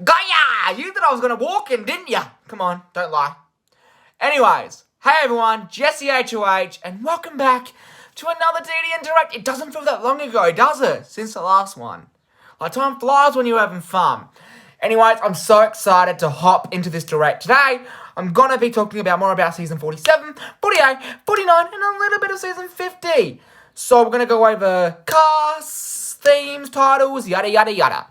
Got ya! You thought I was gonna walk in, didn't ya? Come on, don't lie. Anyways, hey everyone, Jesse HOH, and welcome back to another TDN Direct. It doesn't feel that long ago, does it? Since the last one. Like, time flies when you're having fun. Anyways, I'm so excited to hop into this Direct. Today, I'm gonna be talking more about Season 47, 48, 49, and a little bit of Season 50. So we're gonna go over casts, themes, titles, yada yada yada.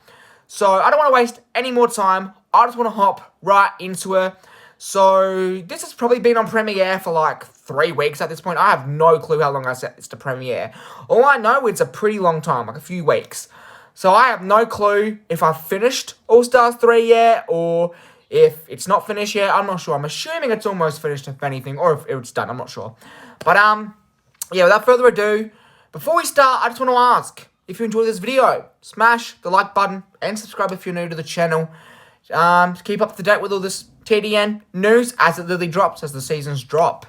So I don't want to waste any more time. I just want to hop right into it. So this has probably been on premiere for like 3 weeks at this point. I have no clue how long I set this to premiere. All I know, it's a pretty long time, like a few weeks. So I have no clue if I've finished All Stars 3 yet, or if it's not finished yet. I'm not sure. I'm assuming it's almost finished, if anything, or if it's done. I'm not sure. But yeah, without further ado, before we start, I just want to ask, if you enjoyed this video, smash the like button and subscribe if you're new to the channel. To keep up to date with all this TDN news as it literally drops, as the seasons drop.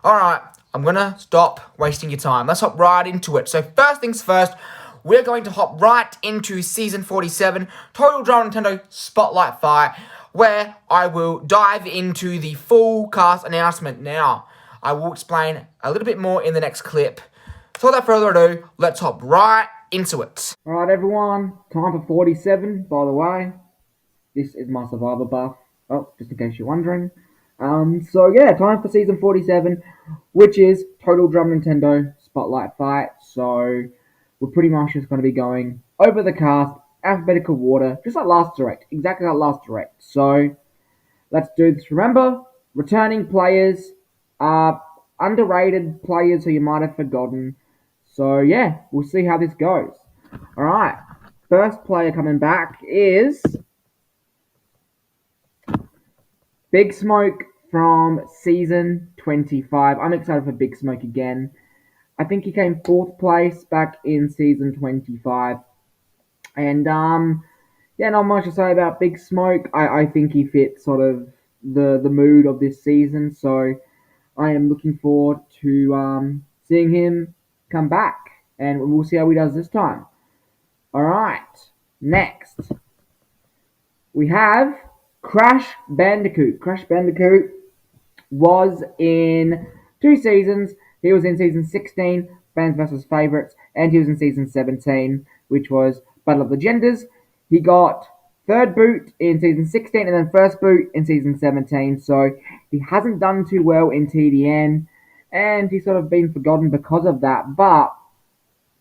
Alright, I'm going to stop wasting your time. Let's hop right into it. So first things first, we're going to hop right into Season 47, Total Drama Nintendo Spotlight Fight, where I will dive into the full cast announcement. Now, I will explain a little bit more in the next clip. So without further ado, let's hop right into it. Alright everyone, time for 47, by the way. This is my Survivor buff. Oh, just in case you're wondering. So yeah, time for Season 47, which is Total Drama Nintendo Spotlight Fight. So we're pretty much just going to be going over the cast, alphabetical order, just like last Direct. Exactly like last Direct. So let's do this. Remember, returning players are underrated players who you might have forgotten. So yeah, we'll see how this goes. Alright, first player coming back is Big Smoke from Season 25. I'm excited for Big Smoke again. I think he came 4th place back in Season 25. And yeah, not much to say about Big Smoke. I think he fits sort of the mood of this season. So I am looking forward to seeing him come back. And we'll see how he does this time. Alright, next. We have Crash Bandicoot. Crash Bandicoot was in 2 seasons. He was in Season 16, Fans vs. Favorites, and he was in Season 17, which was Battle of the Genders. He got 3rd boot in Season 16 and then 1st boot in Season 17, so he hasn't done too well in TDN, and he's sort of been forgotten because of that, but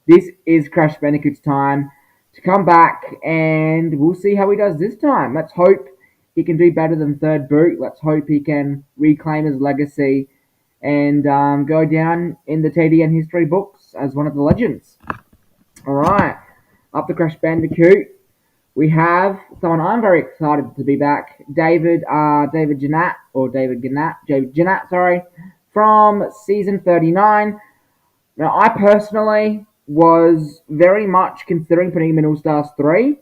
this is Crash Bandicoot's time to come back, and we'll see how he does this time. Let's hope he can do better than 3rd boot. Let's hope he can reclaim his legacy and go down in the TDN history books as one of the legends. Alright, after Crash Bandicoot, we have someone I'm very excited to be back, David Gennat, from Season 39. Now, I personally was very much considering putting him in All Stars 3,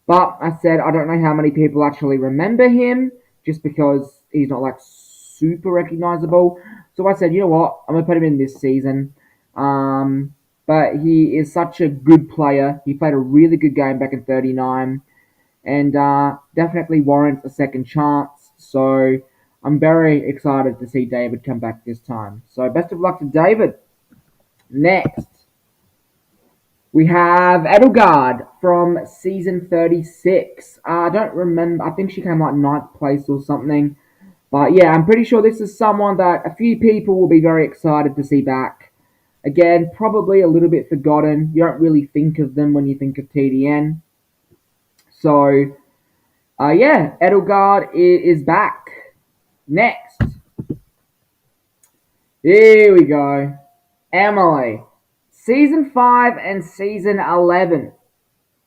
but I said I don't know how many people actually remember him, just because he's not like super recognizable. So I said, you know what, I'm going to put him in this season. But he is such a good player. He played a really good game back in 39, and definitely warrants a second chance. So I'm very excited to see David come back this time. So best of luck to David. Next, we have Edelgard from Season 36. I don't remember. I think she came like 9th place or something. But yeah, I'm pretty sure this is someone that a few people will be very excited to see back. Again, probably a little bit forgotten. You don't really think of them when you think of TDN. So, yeah, Edelgard is back. Next. Here we go. Emily. Season 5 and Season 11.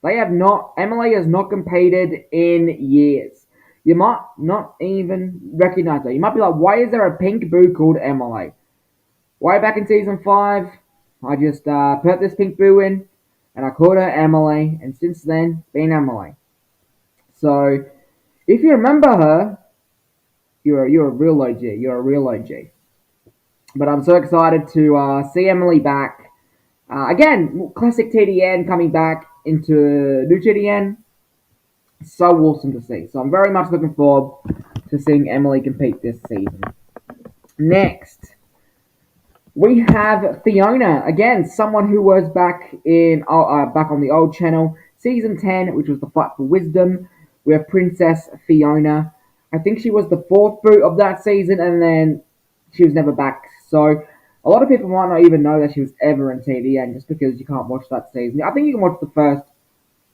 Emily has not competed in years. You might not even recognize her. You might be like, why is there a pink boo called Emily? Way back in Season 5, I just put this pink boo in, and I called her Emily, and since then, been Emily. So, if you remember her, you're a real OG. You're a real OG. But I'm so excited to see Emily back. Again, classic TDN coming back into new TDN. So awesome to see. So I'm very much looking forward to seeing Emily compete this season. Next, we have Fiona again, someone who was back on the old channel, season 10, which was the Fight for Wisdom. We have Princess Fiona. I think she was the fourth boot of that season, and then she was never back. So a lot of people might not even know that she was ever in TDN just because you can't watch that season. I think you can watch the first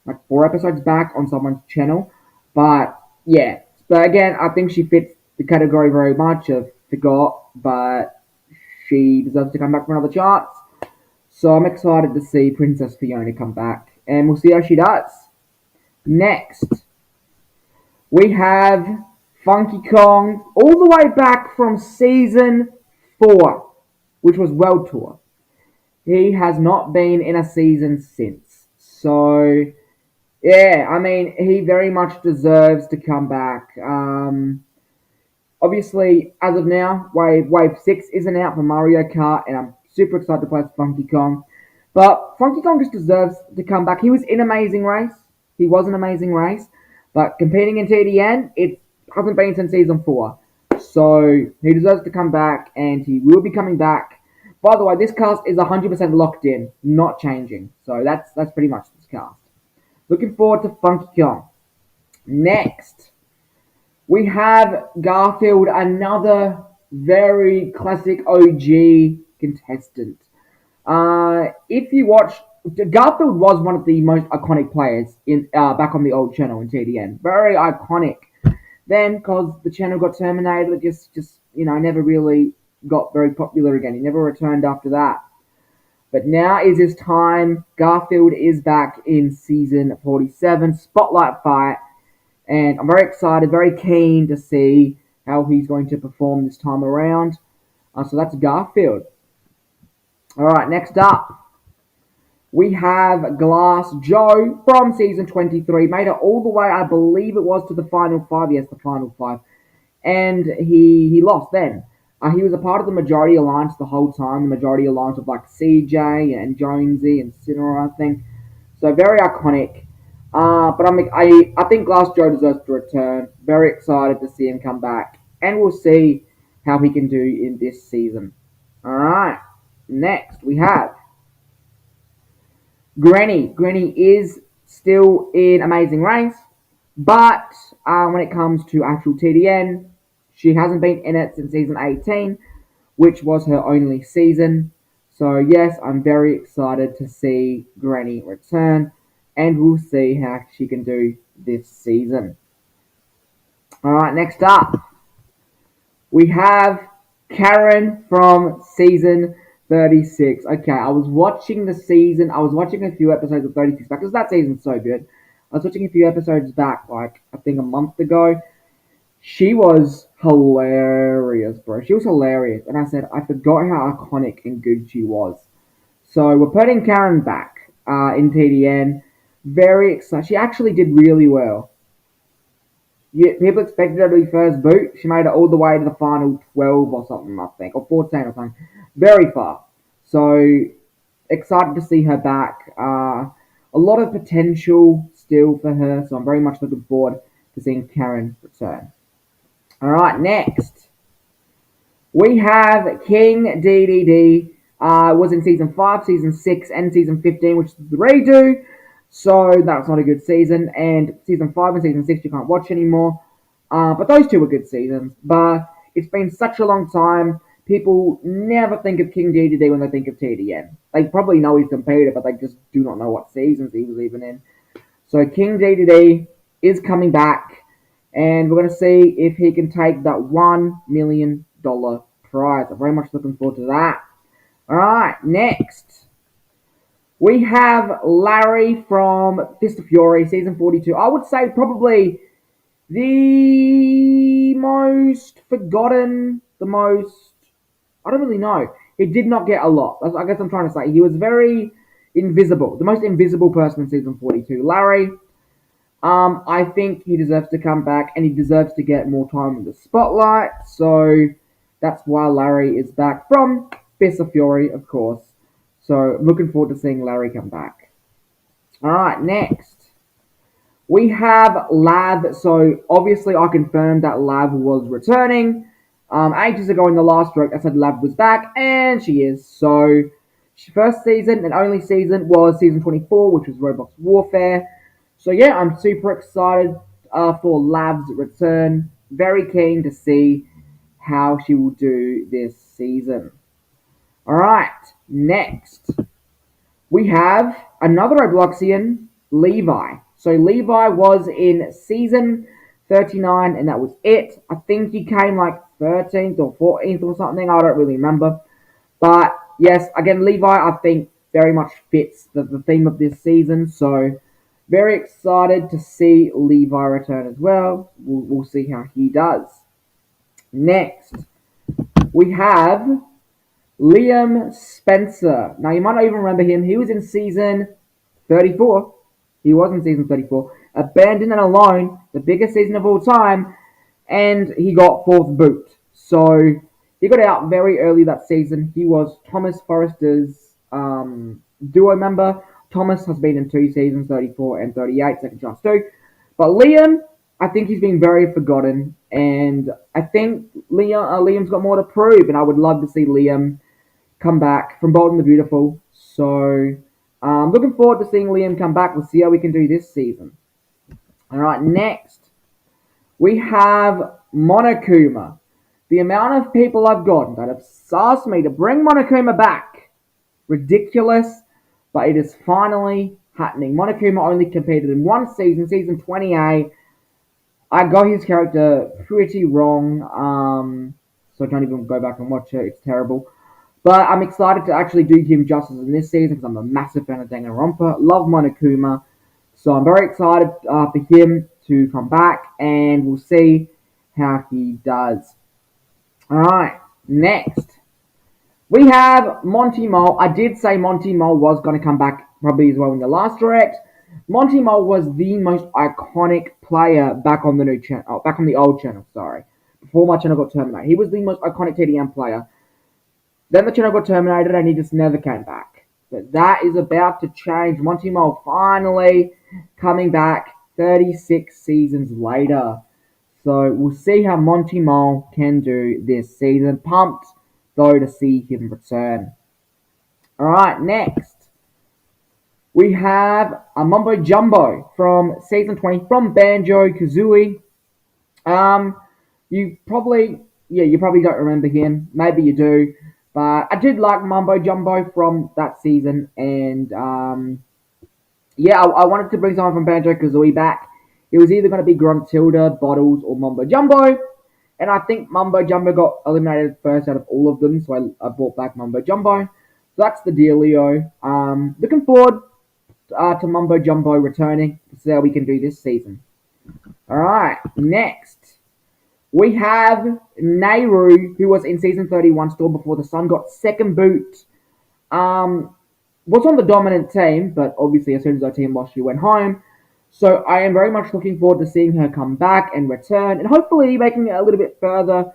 like 4 episodes back on someone's channel, but yeah. But again, I think she fits the category very much of forgot, but she deserves to come back for another chance. So I'm excited to see Princess Fiona come back, and we'll see how she does. Next, we have Funky Kong, all the way back from season 4, which was World Tour. He has not been in a season since. So, yeah, I mean, he very much deserves to come back. Obviously, as of now, Wave 6 isn't out for Mario Kart, and I'm super excited to play as Funky Kong. But Funky Kong just deserves to come back. He was in Amazing Race. He was an Amazing Race. But competing in TDN, it hasn't been since season 4. So he deserves to come back, and he will be coming back. By the way, this cast is 100% locked in, not changing. So that's pretty much this cast. Looking forward to Funky Kong. Next, we have Garfield, another very classic OG contestant. If you watch, Garfield was one of the most iconic players in back on the old channel in TDN. Very iconic. Then, because the channel got terminated, it just never really got very popular again. He never returned after that. But now is his time. Garfield is back in season 47, Spotlight Fight, and I'm very excited, very keen to see how he's going to perform this time around. So that's Garfield. All right, next up, we have Glass Joe from season 23. Made it all the way, I believe it was, to the final 5. Yes, the final 5. And he lost then. He was a part of the Majority Alliance the whole time. The Majority Alliance of like CJ and Jonesy and Sinner, I think. So very iconic. But I think Glass Joe deserves to return. Very excited to see him come back. And we'll see how he can do in this season. Alright. Next we have Granny. Granny is still in Amazing Race. But when it comes to actual TDN, she hasn't been in it since season 18, which was her only season. So yes, I'm very excited to see Granny return, and we'll see how she can do this season. Alright, next up, we have Karen from season 36. Okay, I was watching a few episodes of 36 back, because that season's so good. I was watching a few episodes back, like, I think a month ago. She was hilarious, bro. She was hilarious. And I said, I forgot how iconic and good she was. So we're putting Karen back in TDN. Very excited. She actually did really well. Yeah, people expected her to be first boot. She made it all the way to the final 12 or something, I think, or 14 or something. Very far. So excited to see her back. A lot of potential still for her, so I'm very much looking forward to seeing Karen return. Alright, next. We have King DDD. Was in season 5, season 6, and season 15, which is the redo. So that's not a good season. And season 5 and season 6 you can't watch anymore. But those two were good seasons. But it's been such a long time. People never think of King DDD when they think of TDN. They probably know he's competed, but they just do not know what seasons he was even in. So King DDD is coming back. And we're going to see if he can take that $1 million prize. I'm very much looking forward to that. Alright, next. We have Larry from Fist of Fury, season 42. I would say probably the most forgotten, I don't really know. He did not get a lot. That's, I guess I'm trying to say. He was very invisible. The most invisible person in season 42. Larry, I think he deserves to come back, and he deserves to get more time in the spotlight. So that's why Larry is back from Fist of Fury, of course. So I'm looking forward to seeing Larry come back. Alright, next. We have Lav, so obviously I confirmed that Lav was returning. Ages ago in the last direct, I said Lav was back, and she is. So, first season and only season was season 24, which was Roblox Warfare. So yeah, I'm super excited for Lav's return. Very keen to see how she will do this season. Alright, next we have another Robloxian, Levi. So Levi was in season 39, and that was it. I think he came like 13th or 14th or something. I don't really remember. But yes, again, Levi, I think very much fits the theme of this season. So very excited to see Levi return as well. We'll see how he does. Next, we have Liam Spencer. Now, you might not even remember him. He was in season 34. He was in season 34. Abandoned and Alone, the biggest season of all time, and he got fourth boot. So, he got out very early that season. He was Thomas Forrester's duo member. Thomas has been in 2 seasons, 34 and 38, second chance too. But Liam, I think he's been very forgotten, and I think Liam's got more to prove, and I would love to see Liam come back from Bold and the Beautiful. So, looking forward to seeing Liam come back. We'll see how we can do this season. All right, next we have Monokuma. The amount of people I've gotten that have asked me to bring Monokuma back, ridiculous, but it is finally happening. Monokuma only competed in one season, season 28. I got his character pretty wrong, so I don't even go back and watch it. It's terrible. But I'm excited to actually do him justice in this season because I'm a massive fan of Danganronpa. Love Monokuma. So I'm very excited for him to come back, and we'll see how he does. Alright, next. We have Monty Mole. I did say Monty Mole was going to come back probably as well in the last direct. Monty Mole was the most iconic player back on the new channel, back on the old channel, sorry. Before my channel got terminated. He was the most iconic TDM player. Then the channel got terminated and he just never came back. But that is about to change. Monty Mole finally coming back 36 seasons later. So we'll see how Monty Mole can do this season. Pumped though to see him return. Alright, next. We have a Mumbo Jumbo from season 20 from Banjo Kazooie. You probably don't remember him. Maybe you do. But I did like Mumbo Jumbo from that season, and I wanted to bring someone from Banjo Kazooie back. It was either going to be Gruntilda, Bottles, or Mumbo Jumbo, and I think Mumbo Jumbo got eliminated first out of all of them, so I brought back Mumbo Jumbo. So that's the dealio. Looking forward to Mumbo Jumbo returning to see how we can do this season. Alright, next. We have Nehru, who was in season 31, Storm Before the Sun, got second boot. Was on the dominant team, but obviously as soon as our team lost, she went home. So I am very much looking forward to seeing her come back and return, and hopefully making it a little bit further,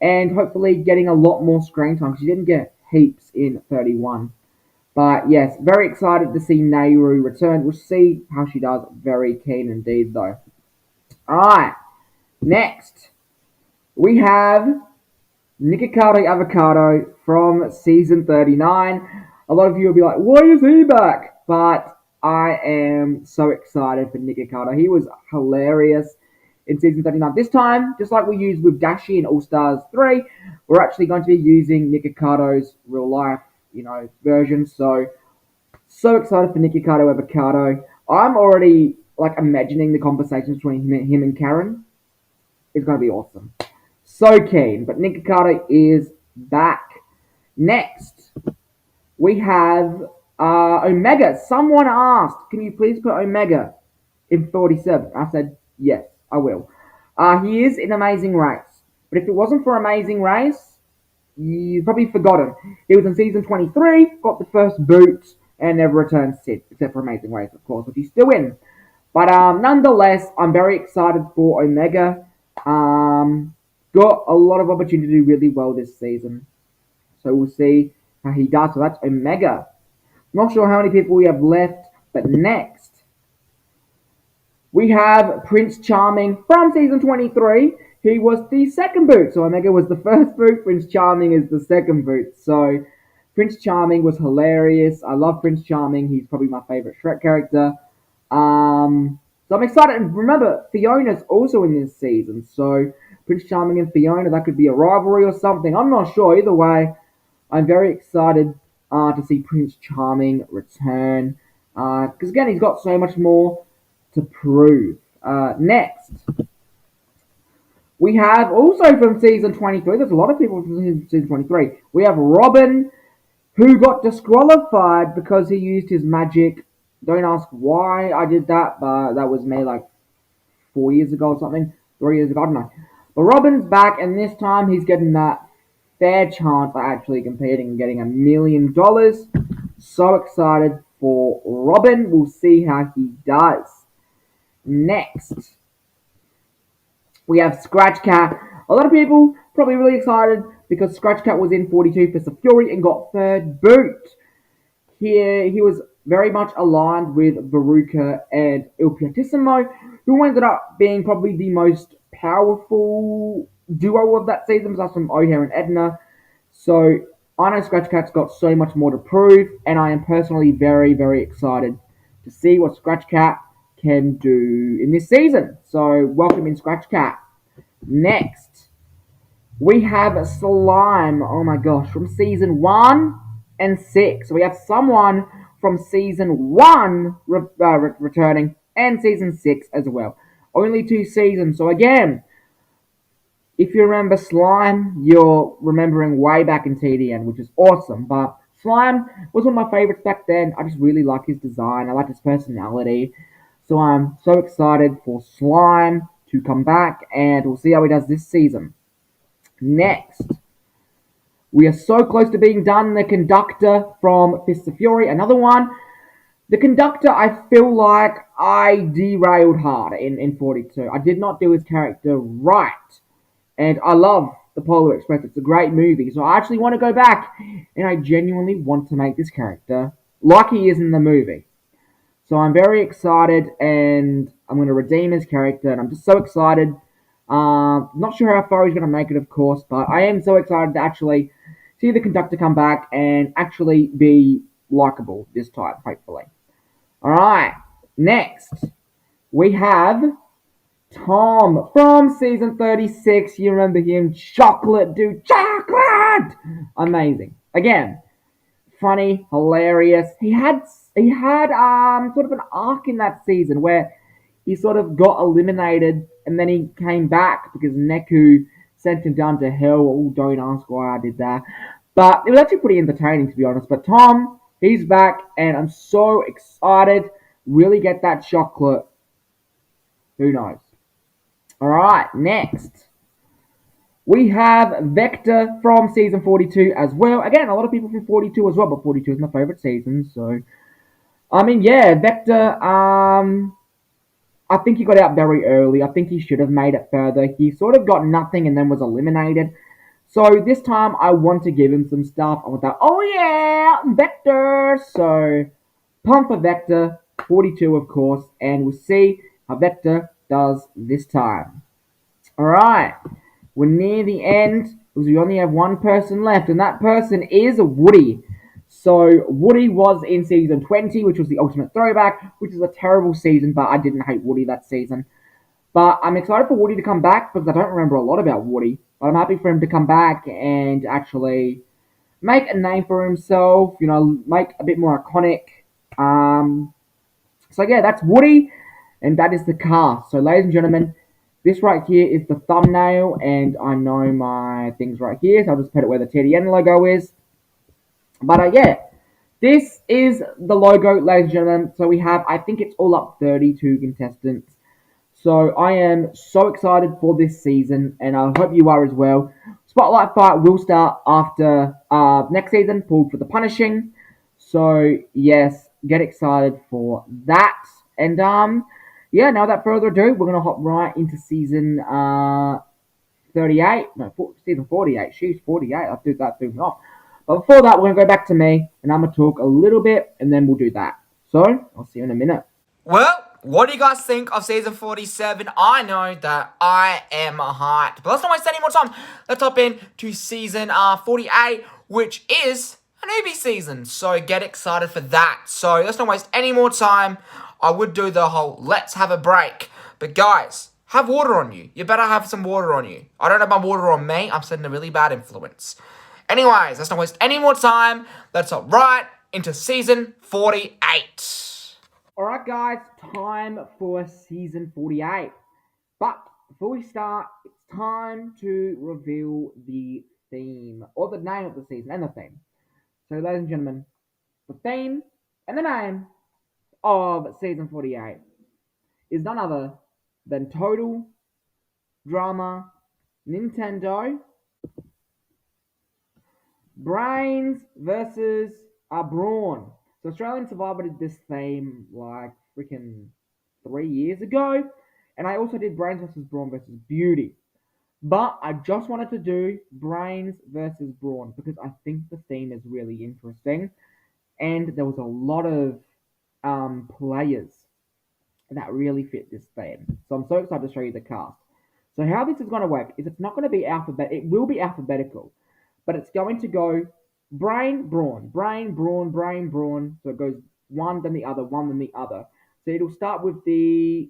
and hopefully getting a lot more screen time. She didn't get heaps in 31. But yes, very excited to see Nehru return. We'll see how she does. Very keen indeed, though. Alright, next. We have Nikocado Avocado from season 39. A lot of you will be like, why is he back? But I am so excited for Nikocado. He was hilarious in season 39. This time, just like we used with Dashi in All Stars 3, we're actually going to be using Nicocado's real life, version. So excited for Nikocado Avocado. I'm already imagining the conversations between him and Karen. It's going to be awesome. So keen, but Nikocado is back. Next, we have Omega. Someone asked, can you please put Omega in 47? I said, yes, I will. He is in Amazing Race, but if it wasn't for Amazing Race, you've probably forgotten. He was in season 23, got the first boot, and never returned since, except for Amazing Race, of course, which he's still in. But nonetheless, I'm very excited for Omega. Got a lot of opportunity to do really well this season. So we'll see how he does. So that's Omega. Not sure how many people we have left, but next We have Prince Charming from season 23. He was the second boot. So Omega was the first boot. Prince Charming is the second boot. So Prince Charming was hilarious. I love Prince Charming. He's probably my favorite Shrek character. So I'm excited. And remember, Fiona's also in this season. So Prince Charming and Fiona, that could be a rivalry or something. I'm not sure. Either way, I'm very excited to see Prince Charming return. Because again, he's got so much more to prove. Next, we have also from season 23, there's a lot of people from season 23. We have Robin, who got disqualified because he used his magic. Don't ask why I did that, but that was me like 4 years ago or something. 3 years ago, I don't know. But Robin's back, and this time he's getting that fair chance at actually competing and getting $1 million. So excited for Robin. We'll see how he does. Next, we have Scratch Cat. A lot of people probably really excited because Scratch Cat was in 42 Fists of Fury and got third boot. Here, he was very much aligned with Veruca and Il Pianissimo, who ended up being probably the most powerful duo of that season, aside from O'Hare and Edna. So I know Scratch Cat's got so much more to prove, and I am personally very, very excited to see what Scratch Cat can do in this season. So welcome in Scratch Cat. Next, we have Slime. Oh my gosh, from season 1 and 6. So we have someone from season 1 returning and season 6 as well. Only 2 seasons. So again, if you remember Slime, you're remembering way back in TDN, which is awesome. But Slime was one of my favorites back then. I just really like his design. I like his personality. So I'm so excited for Slime to come back, and we'll see how he does this season. Next, we are so close to being done. The Conductor from Fists of Fury, another one. The Conductor, I feel like I derailed hard in 42. I did not do his character right. And I love The Polar Express. It's a great movie. So I actually want to go back, and I genuinely want to make this character like he is in the movie. So I'm very excited, and I'm going to redeem his character, and I'm just so excited. Not sure how far he's going to make it, of course, but I am so excited to actually see the Conductor come back and actually be likable this time, hopefully. Alright, next, we have Tom from season 36. You remember him? Chocolate, dude. Chocolate! Amazing. Again, funny, hilarious. He had sort of an arc in that season where he sort of got eliminated and then he came back because Neku sent him down to hell. Oh, don't ask why I did that. But it was actually pretty entertaining, to be honest. But Tom, he's back, and I'm so excited. Really get that chocolate. Who knows? Alright, next. We have Vector from season 42 as well. Again, a lot of people from 42 as well, but 42 is my favorite season, so... I mean, yeah, Vector, I think he got out very early. I think he should have made it further. He sort of got nothing and then was eliminated. So this time, I want to give him some stuff. I want that, oh yeah, Vector! So, pump for Vector, 42 of course, and we'll see how Vector does this time. Alright, we're near the end because we only have one person left, and that person is Woody. So Woody was in season 20, which was the ultimate throwback, which is a terrible season, but I didn't hate Woody that season. But I'm excited for Woody to come back because I don't remember a lot about Woody. But I'm happy for him to come back and actually make a name for himself, you know, make a bit more iconic. So yeah, that's Woody, and that is the cast. So ladies and gentlemen, this right here is the thumbnail, and I know my things right here, so I'll just put it where the TDN logo is. But yeah, this is the logo, ladies and gentlemen. So we have, I think it's all up 32 contestants. So I am so excited for this season, and I hope you are as well. Spotlight fight will start after next season, Pulled for the Punishing. So yes, get excited for that. And yeah, now without further ado, we're gonna hop right into season 38. No, season 48. She's 48. I do that threw me off. But before that, we're gonna go back to me, and I'm gonna talk a little bit, and then we'll do that. So I'll see you in a minute. Well, what do you guys think of season 47? I know that I am hyped. But let's not waste any more time. Let's hop in to season 48, which is a newbie season. So get excited for that. So let's not waste any more time. I would do the whole let's have a break. But guys, have water on you. You better have some water on you. I don't have my water on me. I'm setting a really bad influence. Anyways, let's not waste any more time. Let's hop right into season 48. Alright, guys, time for season 48. But before we start, it's time to reveal the theme, or the name of the season and the theme. So, ladies and gentlemen, the theme and the name of season 48 is none other than Total Drama Nintendo Brains versus Brawn. So Australian Survivor did this theme like freaking 3 years ago, and I also did Brains versus Brawn versus Beauty. But I just wanted to do Brains versus Brawn because I think the theme is really interesting, and there was a lot of players that really fit this theme. So I'm so excited to show you the cast. So how this is going to work is it's not going to be it will be alphabetical, but it's going to go brain, brawn, brain, brawn, brain, brawn. So it goes one, then the other, one, then the other. So it'll start with the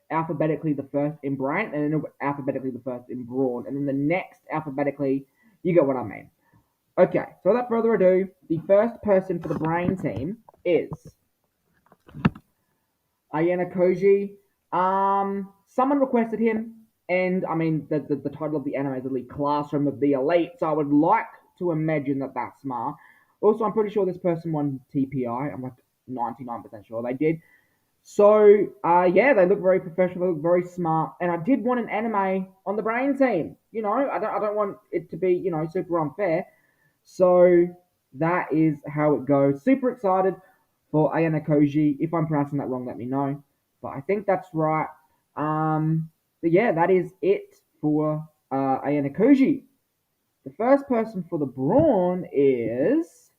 alphabetically the first in brain, and then alphabetically the first in brawn, and then the next alphabetically. You get what I mean. Okay, so without further ado, the first person for the brain team is Ayana Koji. Someone requested him, and I mean the title of the anime is Elite Classroom of the Elite, so I would like to imagine that that's smart. Also, I'm pretty sure this person won TPI. I'm like 99% sure they did. So, yeah, they look very professional, they look very smart, and I did want an anime on the brain team. You know, I don't want it to be, super unfair. So that is how it goes. Super excited for Ayana Koji. If I'm pronouncing that wrong, let me know. But I think that's right. But yeah, that is it for Ayana Koji. The first person for the Brawn is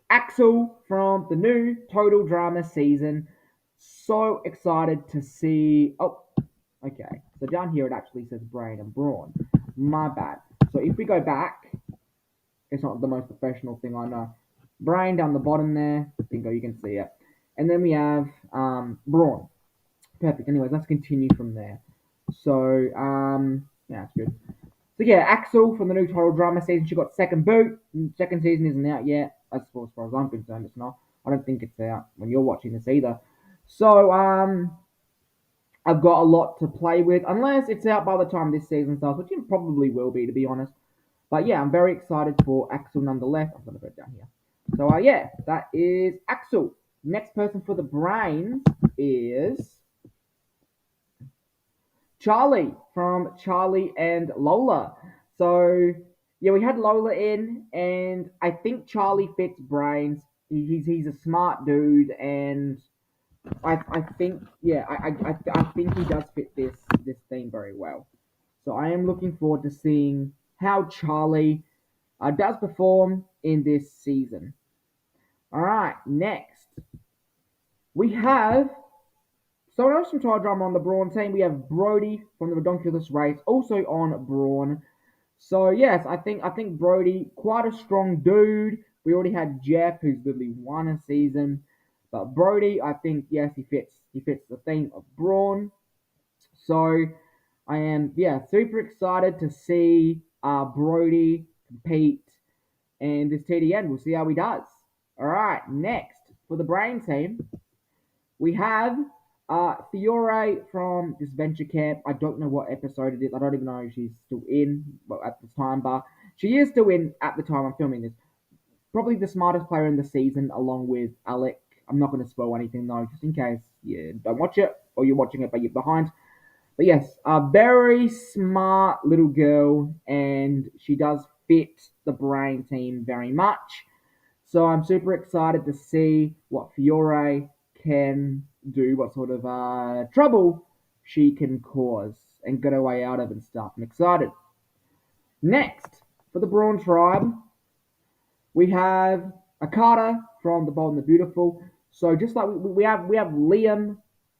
Axel from the new Total Drama season. So excited to see. Oh, okay. So down here it actually says Brain and Brawn. My bad. So if we go back, it's not the most professional thing I know. Brain down the bottom there. Bingo, you can see it. And then we have Brawn. Perfect. Anyways, let's continue from there. So, yeah, that's good. So yeah, Axel from the new Total Drama season, she got second boot. Second season isn't out yet. As far as I'm concerned, it's not. I don't think it's out when you're watching this either. So, I've got a lot to play with, unless it's out by the time this season starts, which it probably will be, to be honest. But yeah, I'm very excited for Axel nonetheless. I'm going to put it down here. So, yeah, that is Axel. Next person for the brains is Charlie from Charlie and Lola. So, yeah, we had Lola in, and I think Charlie fits brains. He's a smart dude, and I think I think he does fit this theme very well. So I am looking forward to seeing how Charlie does perform in this season. All right, next we have someone else from Total Drama on the Brawn team. We have Brody from the Redonkulous Race, also on Brawn. So yes, I think Brody quite a strong dude. We already had Jeff, who's literally won a season, but Brody, I think yes, he fits the theme of Brawn. So I am super excited to see Brody compete in this TDN. We'll see how he does. All right, next for the Brain team, we have Fiore from this Venture Camp. I don't know what episode it is. I don't even know if she's still in at this time, but she is still in at the time I'm filming this. Probably the smartest player in the season, along with Alec. I'm not going to spoil anything though, just in case you don't watch it or you're watching it but you're behind. But yes, a very smart little girl, and she does fit the brain team very much. So I'm super excited to see what Fiore can do, what sort of trouble she can cause and get her way out of and stuff. I'm excited. Next, for the Brawn Tribe, we have Akata from The Bold and the Beautiful. So just like we have Liam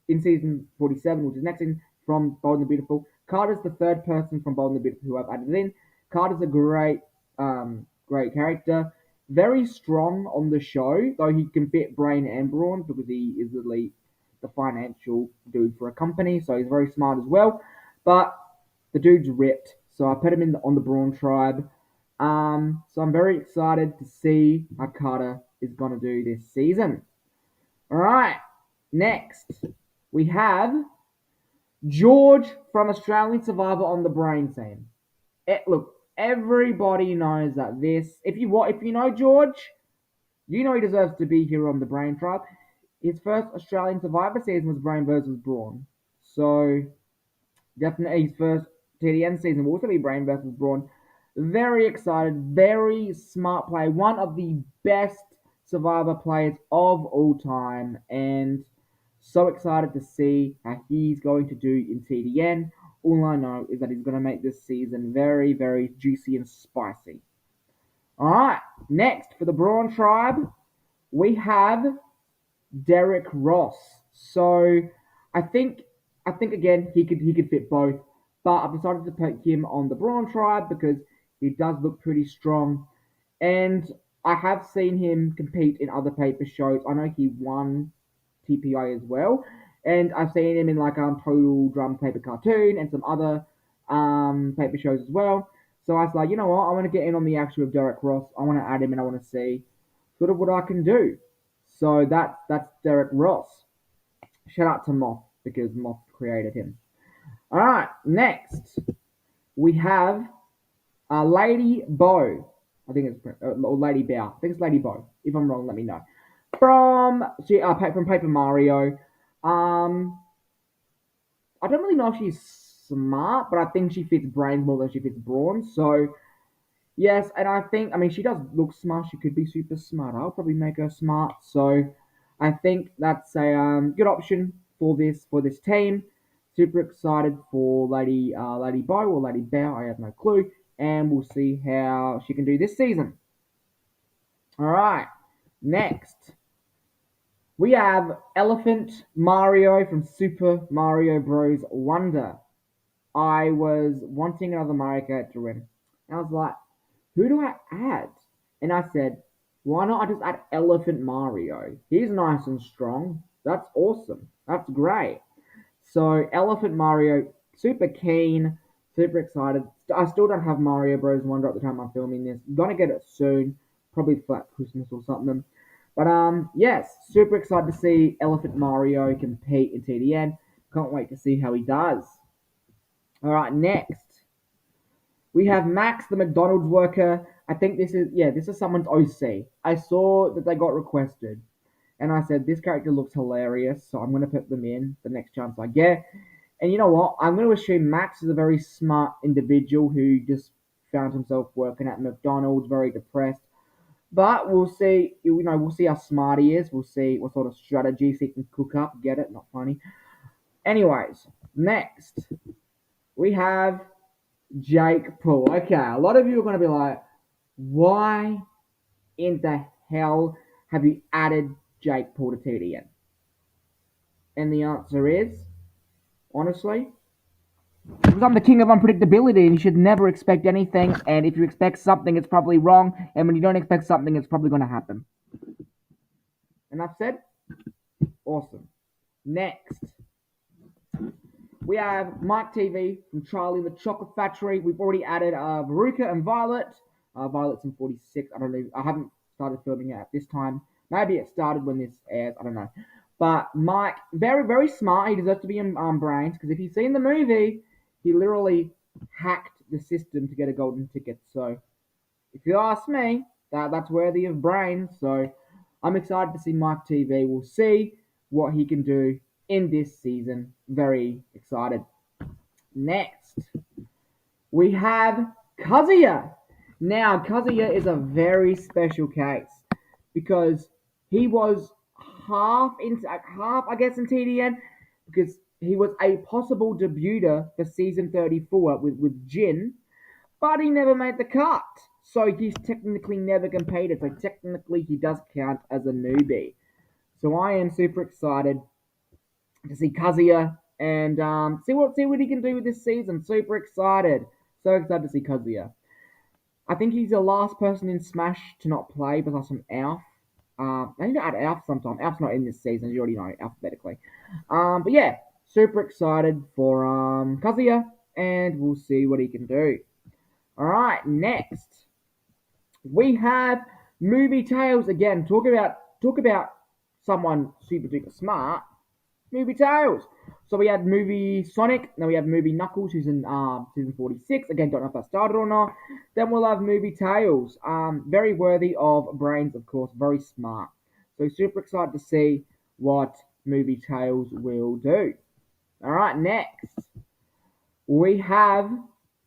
in season 47, which is next in from Bold and the Beautiful. Carter's the third person from Bold and the Beautiful who I've added in. Carter's a great character. Very strong on the show, though he can fit brain and brawn because he is the financial dude for a company, so he's very smart as well. But the dude's ripped, so I put him on the Brawn tribe. So I'm very excited to see how Carter is gonna do this season. All right, next we have George from Australian Survivor on the Brain team. Look, everybody knows that this. If you know George, you know he deserves to be here on the Brain tribe. His first Australian Survivor season was Brain versus Brawn, so definitely his first TDN season will also be Brain versus Brawn. Very excited, very smart player, one of the best Survivor players of all time, and so excited to see how he's going to do in TDN. All I know is that he's going to make this season very, very juicy and spicy. Alright, next for the Brawn Tribe, we have Derek Ross. So I think I think again he could fit both, but I've decided to put him on the Brawn tribe because he does look pretty strong, and I have seen him compete in other paper shows. I know he won TPI as well, and I've seen him in like Total Drum Paper Cartoon and some other paper shows as well. So I was like, you know what, I want to get in on the action with Derek Ross. I want to add him and I want to see sort of what I can do. So that's Derek Ross. Shout out to Moth because Moth created him. All right, next we have Lady Bo. I think it's or Lady Bow. I think it's Lady Bo. If I'm wrong, let me know. From Paper Mario. I don't really know if she's smart, but I think she fits brains more than she fits brawn. So yes, and I mean she does look smart. She could be super smart. I'll probably make her smart. So I think that's a good option for this team. Super excited for Lady Bo or Lady Bow. I have no clue, and we'll see how she can do this season. All right, next we have Elephant Mario from Super Mario Bros. Wonder. I was wanting another Mario character in. And I was like, who do I add? And I said, why not I just add Elephant Mario? He's nice and strong. That's awesome. That's great. So Elephant Mario, super keen, super excited. I still don't have Mario Bros. Wonder at the time I'm filming this. Gonna get it soon, probably for like Christmas or something. But yes, super excited to see Elephant Mario compete in TDN. Can't wait to see how he does. All right, next we have Max, the McDonald's worker. I think this is someone's OC. I saw that they got requested, and I said this character looks hilarious, so I'm gonna put them in the next chance I get. And you know what? I'm gonna assume Max is a very smart individual who just found himself working at McDonald's, very depressed. But we'll see. We'll see how smart he is. We'll see what sort of strategies he can cook up. Get it? Not funny. Anyways, next we have Jake Paul. Okay, a lot of you are going to be like, why in the hell have you added Jake Paul to TDN? And the answer is, honestly, because I'm the king of unpredictability and you should never expect anything. And if you expect something, it's probably wrong. And when you don't expect something, it's probably going to happen. Enough said? Awesome. Next, we have Mike TV from Charlie and the Chocolate Factory. We've already added Veruca and Violet. Violet's in 46. I don't know. I haven't started filming it at this time. Maybe it started when this airs. I don't know. But Mike, very, very smart. He deserves to be in Brains because if you've seen the movie, he literally hacked the system to get a golden ticket. So if you ask me, that's worthy of Brains. So I'm excited to see Mike TV. We'll see what he can do in this season. Very excited. Next, we have Kazuya. Now, Kazuya is a very special case because he was half, I guess, in TDN because he was a possible debuter for season 34 with Jin, but he never made the cut. So he's technically never competed. So technically he does count as a newbie. So I am super excited to see Kazuya and see what he can do with this season. Super excited. So excited to see Kazuya. I think he's the last person in Smash to not play besides from Alf. I need to add Alf sometime. Alf's not in this season, as you already know, alphabetically. But yeah, super excited for Kazuya, and we'll see what he can do. Alright, next we have movie tales again. Talk about someone super duper smart. Movie tales. So we had movie Sonic, then we have movie Knuckles, who's in season 46. Again, don't know if that started or not. Then we'll have movie Tails. Very worthy of brains, of course, very smart. So super excited to see what movie Tails will do. Alright, next we have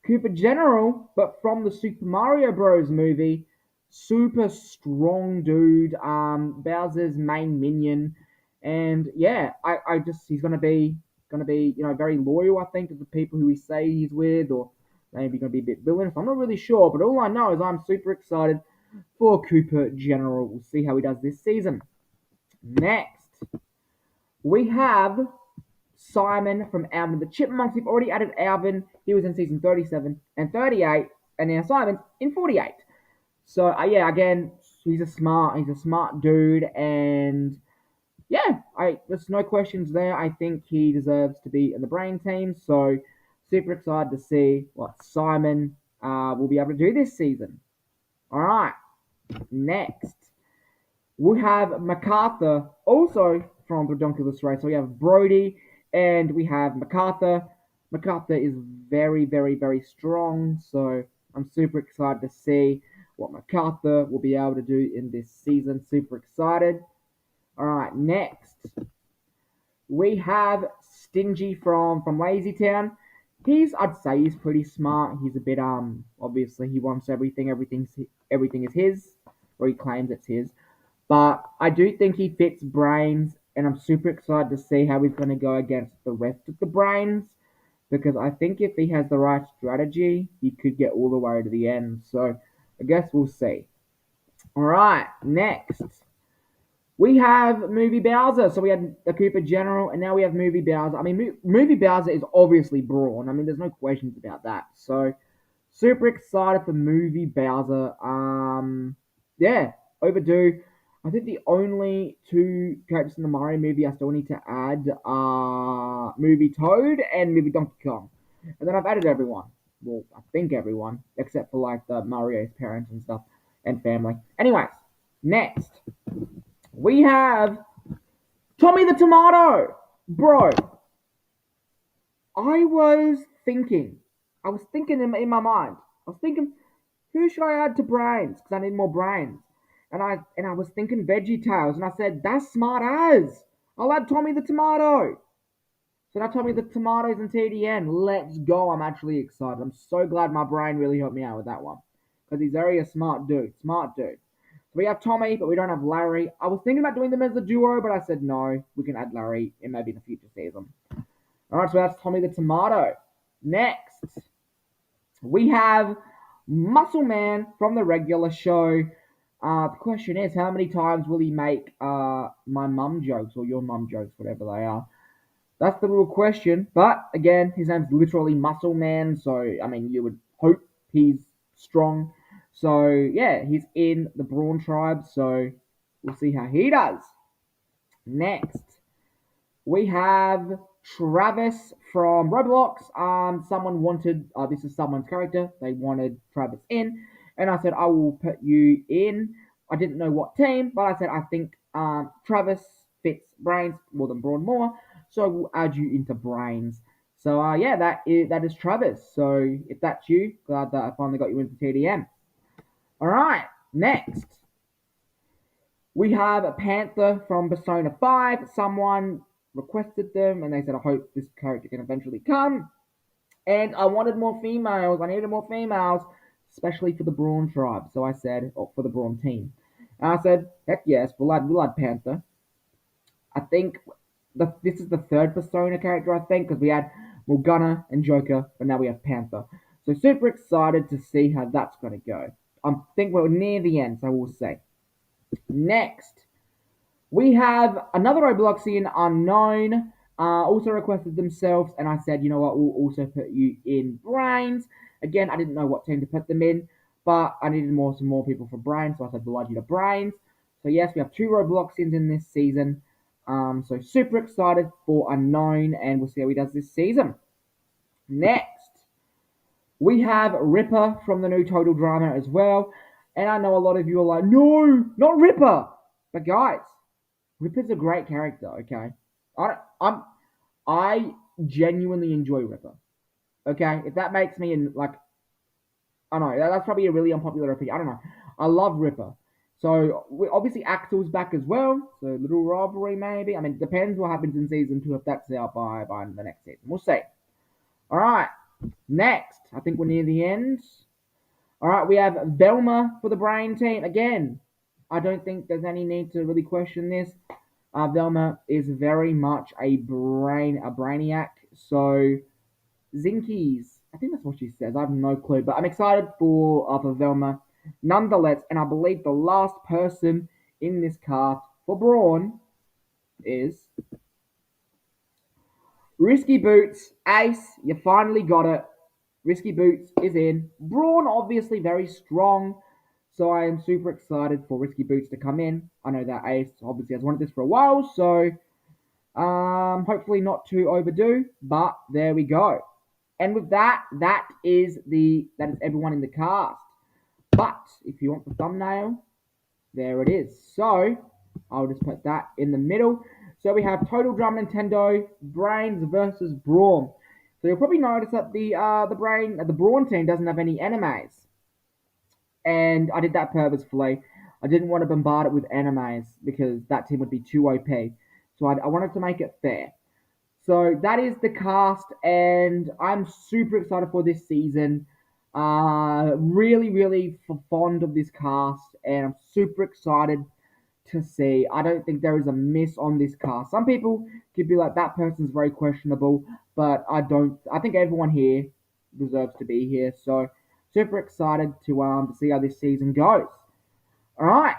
Cooper General, but from the Super Mario Bros. Movie. Super strong dude, Bowser's main minion, and yeah, I just he's gonna be very loyal. I think to the people who he say he's with, or maybe gonna be a bit villainous. I'm not really sure, but all I know is I'm super excited for Cooper General. We'll see how he does this season. Next, we have Simon from Alvin the Chipmunks. We've already added Alvin. He was in season 37 and 38, and now Simon's in 48. So yeah, again, he's a smart dude, and yeah, there's no questions there. I think he deserves to be in the brain team. So super excited to see what Simon will be able to do this season. All right, next we have MacArthur, also from the Donkulus race. So we have Brody and we have MacArthur. MacArthur is very, very, very strong. So I'm super excited to see what MacArthur will be able to do in this season. Super excited. All right, next we have Stingy from Lazy Town. I'd say he's pretty smart. He's a bit obviously he wants everything. Everything is his, or he claims it's his. But I do think he fits Brains, and I'm super excited to see how he's going to go against the rest of the Brains, because I think if he has the right strategy, he could get all the way to the end. So I guess we'll see. All right, next we have Movie Bowser. So we had the Cooper General, and now we have Movie Bowser. I mean, Movie Bowser is obviously Brawn. I mean, there's no questions about that. So super excited for Movie Bowser. Yeah, overdue. I think the only two characters in the Mario movie I still need to add are Movie Toad and Movie Donkey Kong. And then I've added everyone. Well, I think everyone, except for like the Mario's parents and stuff and family. Anyways, next we have Tommy the Tomato. Bro, I was thinking, in my mind, I was thinking, who should I add to brains? Because I need more brains. And I was thinking Veggie Tales, and I said, that's smart as. I'll add Tommy the Tomato. So now Tommy the Tomatoes and TDN. Let's go. I'm actually excited. I'm so glad my brain really helped me out with that one. Because he's very a smart dude. Smart dude. So we have Tommy, but we don't have Larry. I was thinking about doing them as a duo, but I said no. We can add Larry in maybe the future season. Alright, so that's Tommy the Tomato. Next, we have Muscle Man from the regular show. The question is, how many times will he make my mum jokes or your mum jokes, whatever they are? That's the real question. But again, his name's literally Muscle Man, so I mean, you would hope he's strong. So yeah, he's in the Brawn tribe, so we'll see how he does. Next, we have Travis from Roblox. Someone wanted this is someone's character. They wanted Travis in, and I said I will put you in. I didn't know what team, but I said I think Travis fits Brains more than Braun more, so we'll add you into Brains. So yeah, that is Travis. So if that's you, glad that I finally got you into TDM. All right, next we have a Panther from Persona 5. Someone requested them and they said, I hope this character can eventually come. And I wanted more females. I needed more females, especially for the Brawn tribe. So I said, or for the Brawn team. And I said, heck yes, we'll add Panther. I think this is the third Persona character, I think, because we had Morgana and Joker, but now we have Panther. So super excited to see how that's going to go. I think we're near the end, so we'll see. Next, We have another Robloxian unknown. Also requested themselves, and I said, you know what, we'll also put you in Brains. Again, I didn't know what team to put them in, but I needed some more people for Brains, so I said, blood you to Brains. So yes, we have two Robloxians in this season. So super excited for unknown, and we'll see how he does this season. Next, we have Ripper from the new Total Drama as well. And I know a lot of you are like, no, not Ripper. But guys, Ripper's a great character. Okay, I genuinely enjoy Ripper. Okay, if that makes me in like, I don't know, that's probably a really unpopular opinion. I don't know. I love Ripper. So obviously Axel's back as well. So a little rivalry maybe. I mean, it depends what happens in season 2 if that's out by the next season. We'll see. All right. Next, I think we're near the end. All right, we have Velma for the Brain team. Again, I don't think there's any need to really question this. Velma is very much a brainiac. So Zinkies, I think that's what she says. I have no clue, but I'm excited for Velma, nonetheless. And I believe the last person in this cast for Brawn is Risky Boots. Ace, you finally got it. Risky Boots is in. Brawn, obviously very strong. So I am super excited for Risky Boots to come in. I know that Ace obviously has wanted this for a while, so hopefully not too overdue. But there we go. And with that, that is everyone in the cast. But if you want the thumbnail, there it is. So I'll just put that in the middle. So we have Total Drum Nintendo Brains versus Brawn. So you'll probably notice that the Brawn team doesn't have any enemies, and I did that purposefully. I didn't want to bombard it with enemies because that team would be too OP. So I wanted to make it fair. So that is the cast, and I'm super excited for this season. Really, really fond of this cast, and I'm super excited to see. I don't think there is a miss on this cast. Some people could be like, that person's very questionable, but I don't. I think everyone here deserves to be here. So super excited to see how this season goes. All right,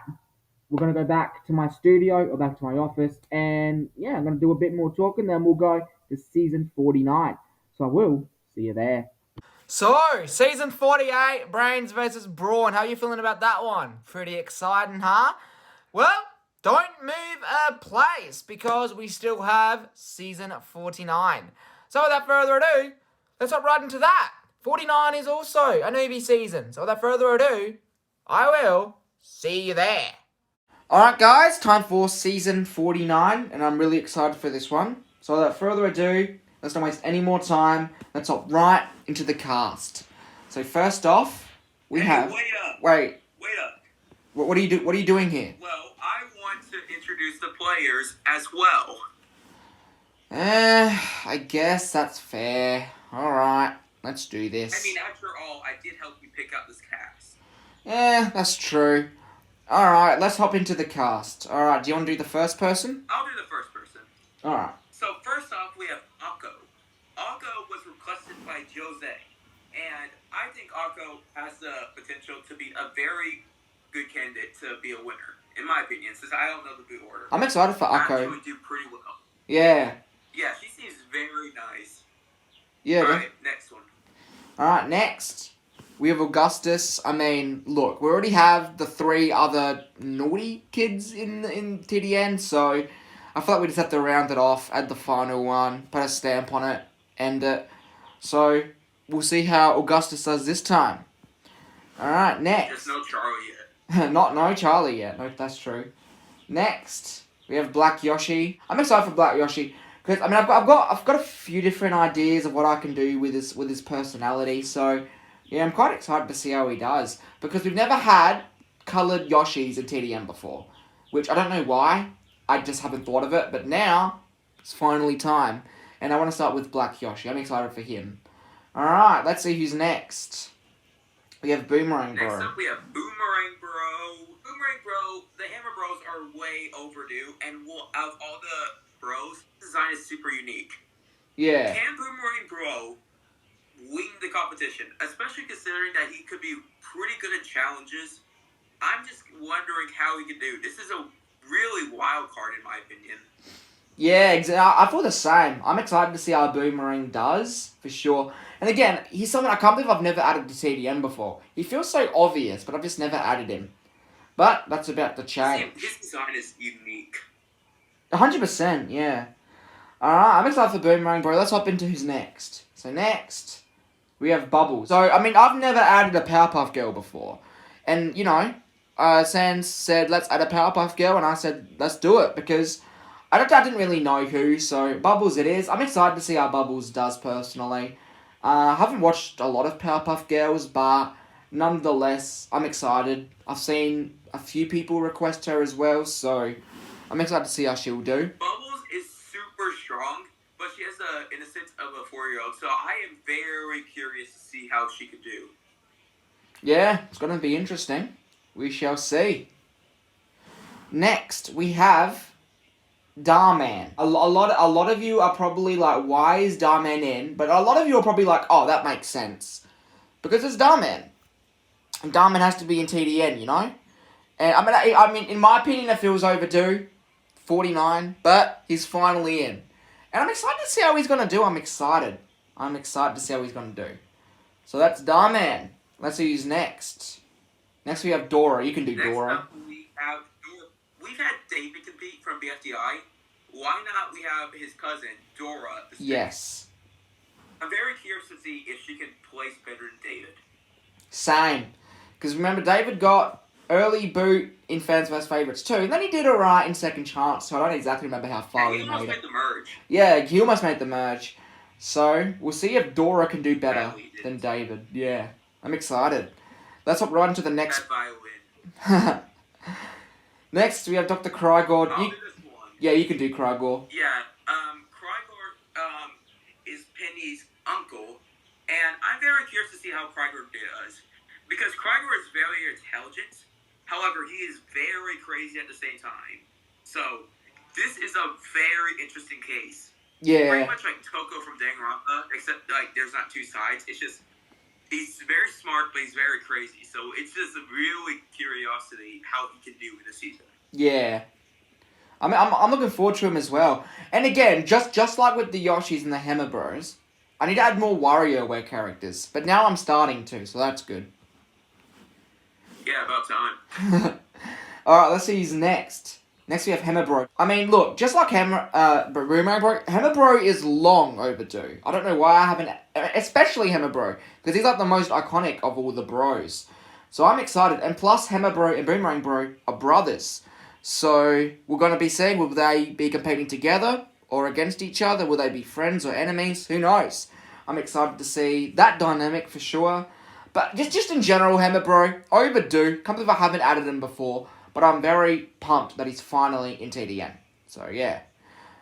we're gonna go back to my studio or back to my office, and yeah, I'm gonna do a bit more talking. Then we'll go to season 49. So I will see you there. So, season 48, Brains versus Brawn. How are you feeling about that one? Pretty exciting, huh? Well, don't move a place because we still have season 49. So, without further ado, let's hop right into that. 49 is also a newbie season. So, without further ado, I will see you there. Alright, guys, time for season 49, and I'm really excited for this one. So, without further ado, let's not waste any more time. Let's hop right into the cast. So, first off, we have. Wait up. Wait. Wait up. What are you doing here? Well, I want to introduce the players as well. I guess that's fair. Alright, let's do this. I mean, after all, I did help you pick out this cast. Yeah, that's true. Alright, let's hop into the cast. Alright, do you want to do the first person? I'll do the first person. Alright. So first off, we have Akko. Akko was requested by Jose, and I think Akko has the potential to be a very good candidate to be a winner, in my opinion, since I don't know the boot order. I'm excited for Akko. She would do pretty well. Yeah. Yeah, she seems very nice. Yeah. Alright, next one. Alright, next. We have Augustus. I mean, look, we already have the 3 other naughty kids in TDN, so I feel like we just have to round it off, add the final one, put a stamp on it, end it. So, we'll see how Augustus does this time. Alright, next. There's no Charlie yet. No Charlie yet. No, that's true. Next, we have Black Yoshi. I'm excited for Black Yoshi because I mean I've got a few different ideas of what I can do with his personality. So yeah, I'm quite excited to see how he does because we've never had coloured Yoshis in TDM before, which I don't know why. I just haven't thought of it, but now it's finally time, and I want to start with Black Yoshi. I'm excited for him. All right, let's see who's next. We have Boomerang Bro. Next up, we have Boomerang Bro. Boomerang Bro, the Hammer Bros are way overdue, and out of all the bros, the design is super unique. Yeah. Can Boomerang Bro win the competition, especially considering that he could be pretty good at challenges? I'm just wondering how he could do. This is a really wild card in my opinion. Yeah, I feel the same. I'm excited to see how Boomerang does, for sure. And again, he's someone I can't believe I've never added to TDM before. He feels so obvious, but I've just never added him. But that's about to change. His design is unique. 100%, yeah. Alright, I'm excited for Boomerang, bro. Let's hop into who's next. So next, we have Bubbles. So, I mean, I've never added a Powerpuff Girl before. And, you know, Sans said, let's add a Powerpuff Girl, and I said, let's do it, because I didn't really know who, so Bubbles it is. I'm excited to see how Bubbles does, personally. I haven't watched a lot of Powerpuff Girls, but nonetheless, I'm excited. I've seen a few people request her as well, so I'm excited to see how she'll do. Bubbles is super strong, but she has the innocence of a 4-year-old, so I am very curious to see how she could do. Yeah, it's going to be interesting. We shall see. Next, we have Darman. A lot of you are probably like, why is Darman in? But a lot of you are probably like, oh, that makes sense. Because it's Darman. And Darman has to be in TDN, you know? And I mean, in my opinion, it feels overdue. 49, but he's finally in. And I'm excited to see how he's going to do. I'm excited to see how he's going to do. So that's Darman. Let's see who's next. Next we have Dora. You can do Next Dora. up, we have Dora. We've had David compete from BFDI. Why not we have his cousin, Dora? Yes. I'm very curious to see if she can place better than David. Same. Because remember, David got early boot in Fans vs. Favorites too. And then he did alright in Second Chance, so I don't exactly remember how far He he almost made made it. the merge. Yeah, he almost made the merge. So, we'll see if Dora can do better Badly did. than David. Yeah. I'm excited. Let's hop right into the next. Bad violin. Next, we have Dr. Krygor. I'll do this one. Yeah, you can do Krygor. Yeah, Krygor is Penny's uncle, and I'm very curious to see how Krygor does. Because Krygor is very intelligent, however, he is very crazy at the same time. So, this is a very interesting case. Pretty Yeah. much like Toko from Danganronpa, except like there's not two sides. It's just, he's very smart, but he's very crazy. So, it's just a really curiosity how he can do in the season. Yeah. I mean, I'm looking forward to him as well. And again, just like with the Yoshis and the Hammer Bros, I need to add more WarioWare characters. But now I'm starting to, so that's good. Yeah, about time. Alright, let's see who's next. Next we have Hammer Bro. I mean, look, just like Boomerang Bro, Hammer Bro is long overdue. I don't know why I haven't, especially Hammer Bro, because he's like the most iconic of all the bros. So I'm excited. And plus, Hammer Bro and Boomerang Bro are brothers. So we're going to be seeing, will they be competing together or against each other? Will they be friends or enemies? Who knows? I'm excited to see that dynamic for sure. But just in general, Hammer Bro, overdue. Can't believe I haven't added him before. But I'm very pumped that he's finally in TDN. So, yeah.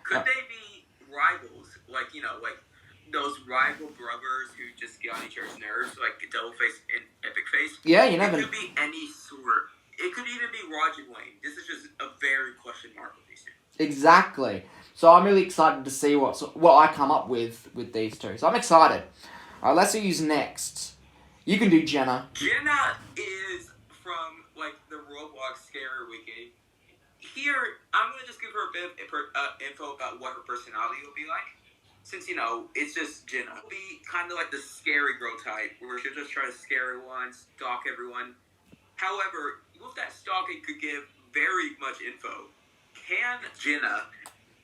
Could they be rivals? Like, you know, like those rival brothers who just get on each other's nerves, like Double Face and Epic Face? Yeah, you It never... could be any sort. It could even be Raj and Wayne. This is just a very question mark with these two. Exactly. So I'm really excited to see what I come up with these two. So I'm excited. Alright, let's see who's next. You can do Jenna. Jenna is from, like, the Roblox Scary Weekend. Here, I'm going to just give her a bit of info about what her personality will be like. Since, you know, it's just Jenna. It'll be kind of like the scary girl type, where she'll just try to scare everyone, stalk everyone. However, with that stalking could give very much info. Can Jenna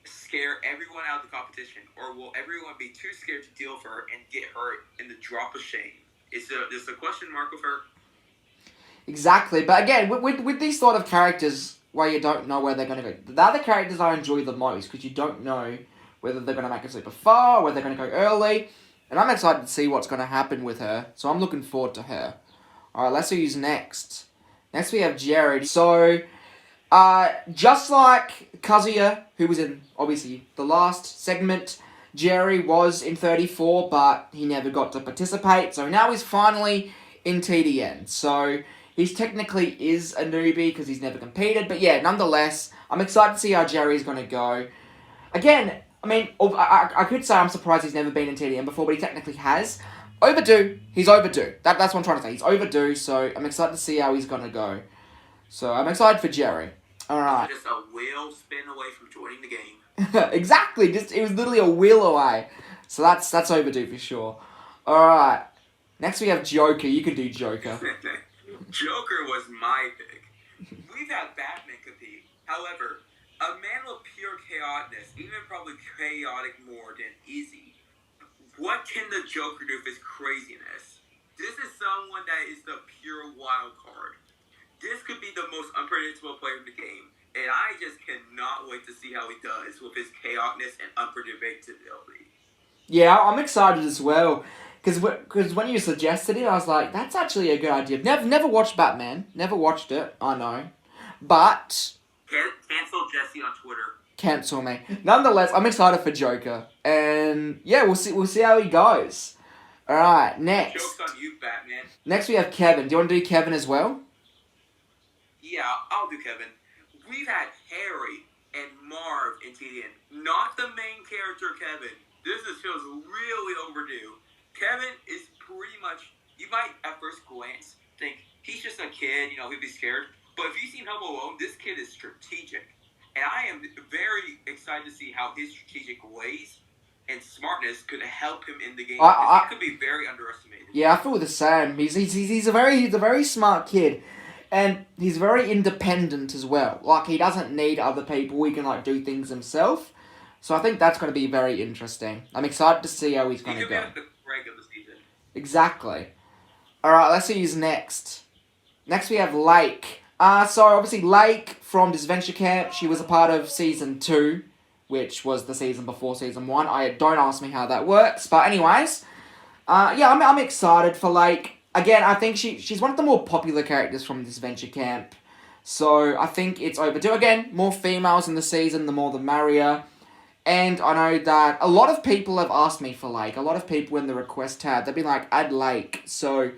scare everyone out of the competition, or will everyone be too scared to deal with her and get her in the drop of shame? It's a question mark with her. Exactly. But again, with these sort of characters where you don't know where they're going to go, the other characters I enjoy the most because you don't know whether they're going to make it super far, whether they're going to go early. And I'm excited to see what's going to happen with her. So I'm looking forward to her. Alright, let's see who's next. Next we have Jared. So, just like Kazuya, who was in, obviously, the last segment, Jerry was in 34, but he never got to participate. So now he's finally in TDN. So, he's technically is a newbie because he's never competed. But yeah, nonetheless, I'm excited to see how Jerry's going to go. Again, I mean, I could say I'm surprised he's never been in TDN before, but he technically has. Overdue. He's overdue. That's what I'm trying to say. He's overdue, so I'm excited to see how he's going to go. So I'm excited for Jerry. All right. Just a wheel spin away from joining the game. Exactly. Just it was literally a wheel away. So that's overdue for sure. All right. Next we have Joker. You can do Joker. Joker was my pick. We've had Batman compete. However, a man of pure chaoticness, even probably chaotic more than easy. What can the Joker do with his craziness? This is someone that is the pure wild card. This could be the most unpredictable player in the game, and I just cannot wait to see how he does with his chaoticness and unpredictability. Yeah, I'm excited as well. Because when you suggested it, I was like, that's actually a good idea. Never watched Batman. Never watched it. I know. But Cancel Jesse on Twitter. cancel me. Nonetheless, I'm excited for Joker. And yeah, we'll see how he goes. Alright, next. Joke's on you, Batman. Next we have Kevin. Do you want to do Kevin as well? Yeah, I'll do Kevin. We've had Harry and Marv in TDN. Not the main character, Kevin. This feels really overdue. Kevin is pretty much, you might at first glance think he's just a kid, he'd be scared. But if you see him Home Alone, this kid is strategic. And I am very excited to see how his strategic ways and smartness could help him in the game. He could be very underestimated. Yeah, I feel the same. He's a very smart kid. And he's very independent as well. Like, he doesn't need other people. He can, do things himself. So I think that's going to be very interesting. I'm excited to see how he's going to go. He could be like the Greg of the season. Exactly. Alright, let's see who's next. Next we have Lake. So obviously Lake from Disventure Camp, she was a part of Season 2, which was the season before Season 1. Don't ask me how that works. But anyways, yeah, I'm excited for Lake. Again, I think she's one of the more popular characters from Disventure Camp. So I think it's overdue. Again, more females in the season, the more the merrier. And I know that a lot of people have asked me for Lake. A lot of people in the request tab, they've been like, add Lake. So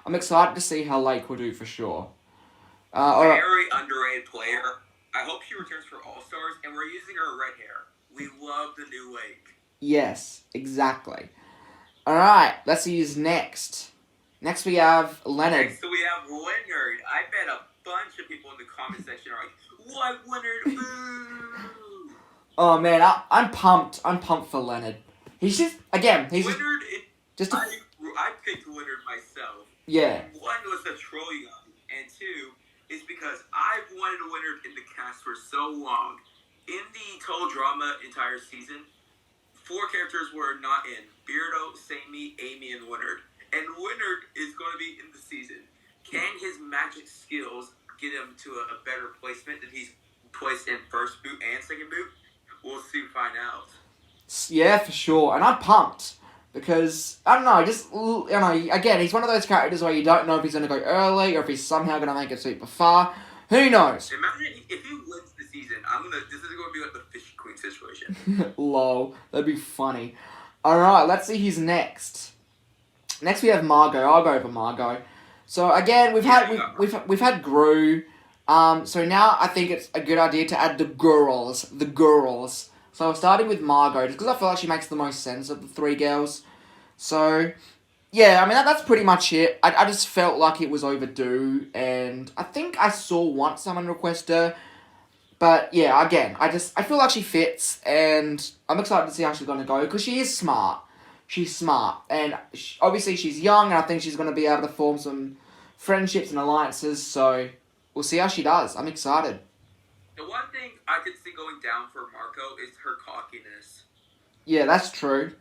I'm excited to see how Lake will do for sure. Very underrated player. I hope she returns for All-Stars, and we're using her red hair. We love the new Lake. Yes, exactly. Alright, let's see who's next. Next we have Leonard. Next we have Leonard. I bet a bunch of people in the comment section are like, what, Leonard? Boo! Oh man, I'm pumped. I'm pumped for Leonard. He's just, again, he's Leonard, just I picked Leonard myself. Yeah. One was the troll young, and two is because I've wanted Leonard in the cast for so long. In the total drama entire season, 4 characters were not in. Beardo, Sammy, Amy, and Leonard. And Leonard is going to be in the season. Can his magic skills get him to a better placement than he's placed in first boot and second boot? We'll soon find out. Yeah, for sure. And I'm pumped. Because, I don't know, again, he's one of those characters where you don't know if he's going to go early or if he's somehow going to make it super far. Who knows? Imagine if he wins the season, this is going to be like the Fishy Queen situation. Lol. That'd be funny. Alright, let's see who's next. Next we have Margot. I'll go over Margot. So again, we've had Gru. So now I think it's a good idea to add the girls. So starting with Margot, just because I feel like she makes the most sense of the 3 girls. So, yeah, I mean, that's pretty much it. I just felt like it was overdue, and I think I saw once someone request her. But, yeah, again, I feel like she fits, and I'm excited to see how she's going to go, because she is smart. She's smart, and obviously she's young, and I think she's going to be able to form some friendships and alliances, so we'll see how she does. I'm excited. The one thing I could see going down for Marco is her cockiness. Yeah, that's true.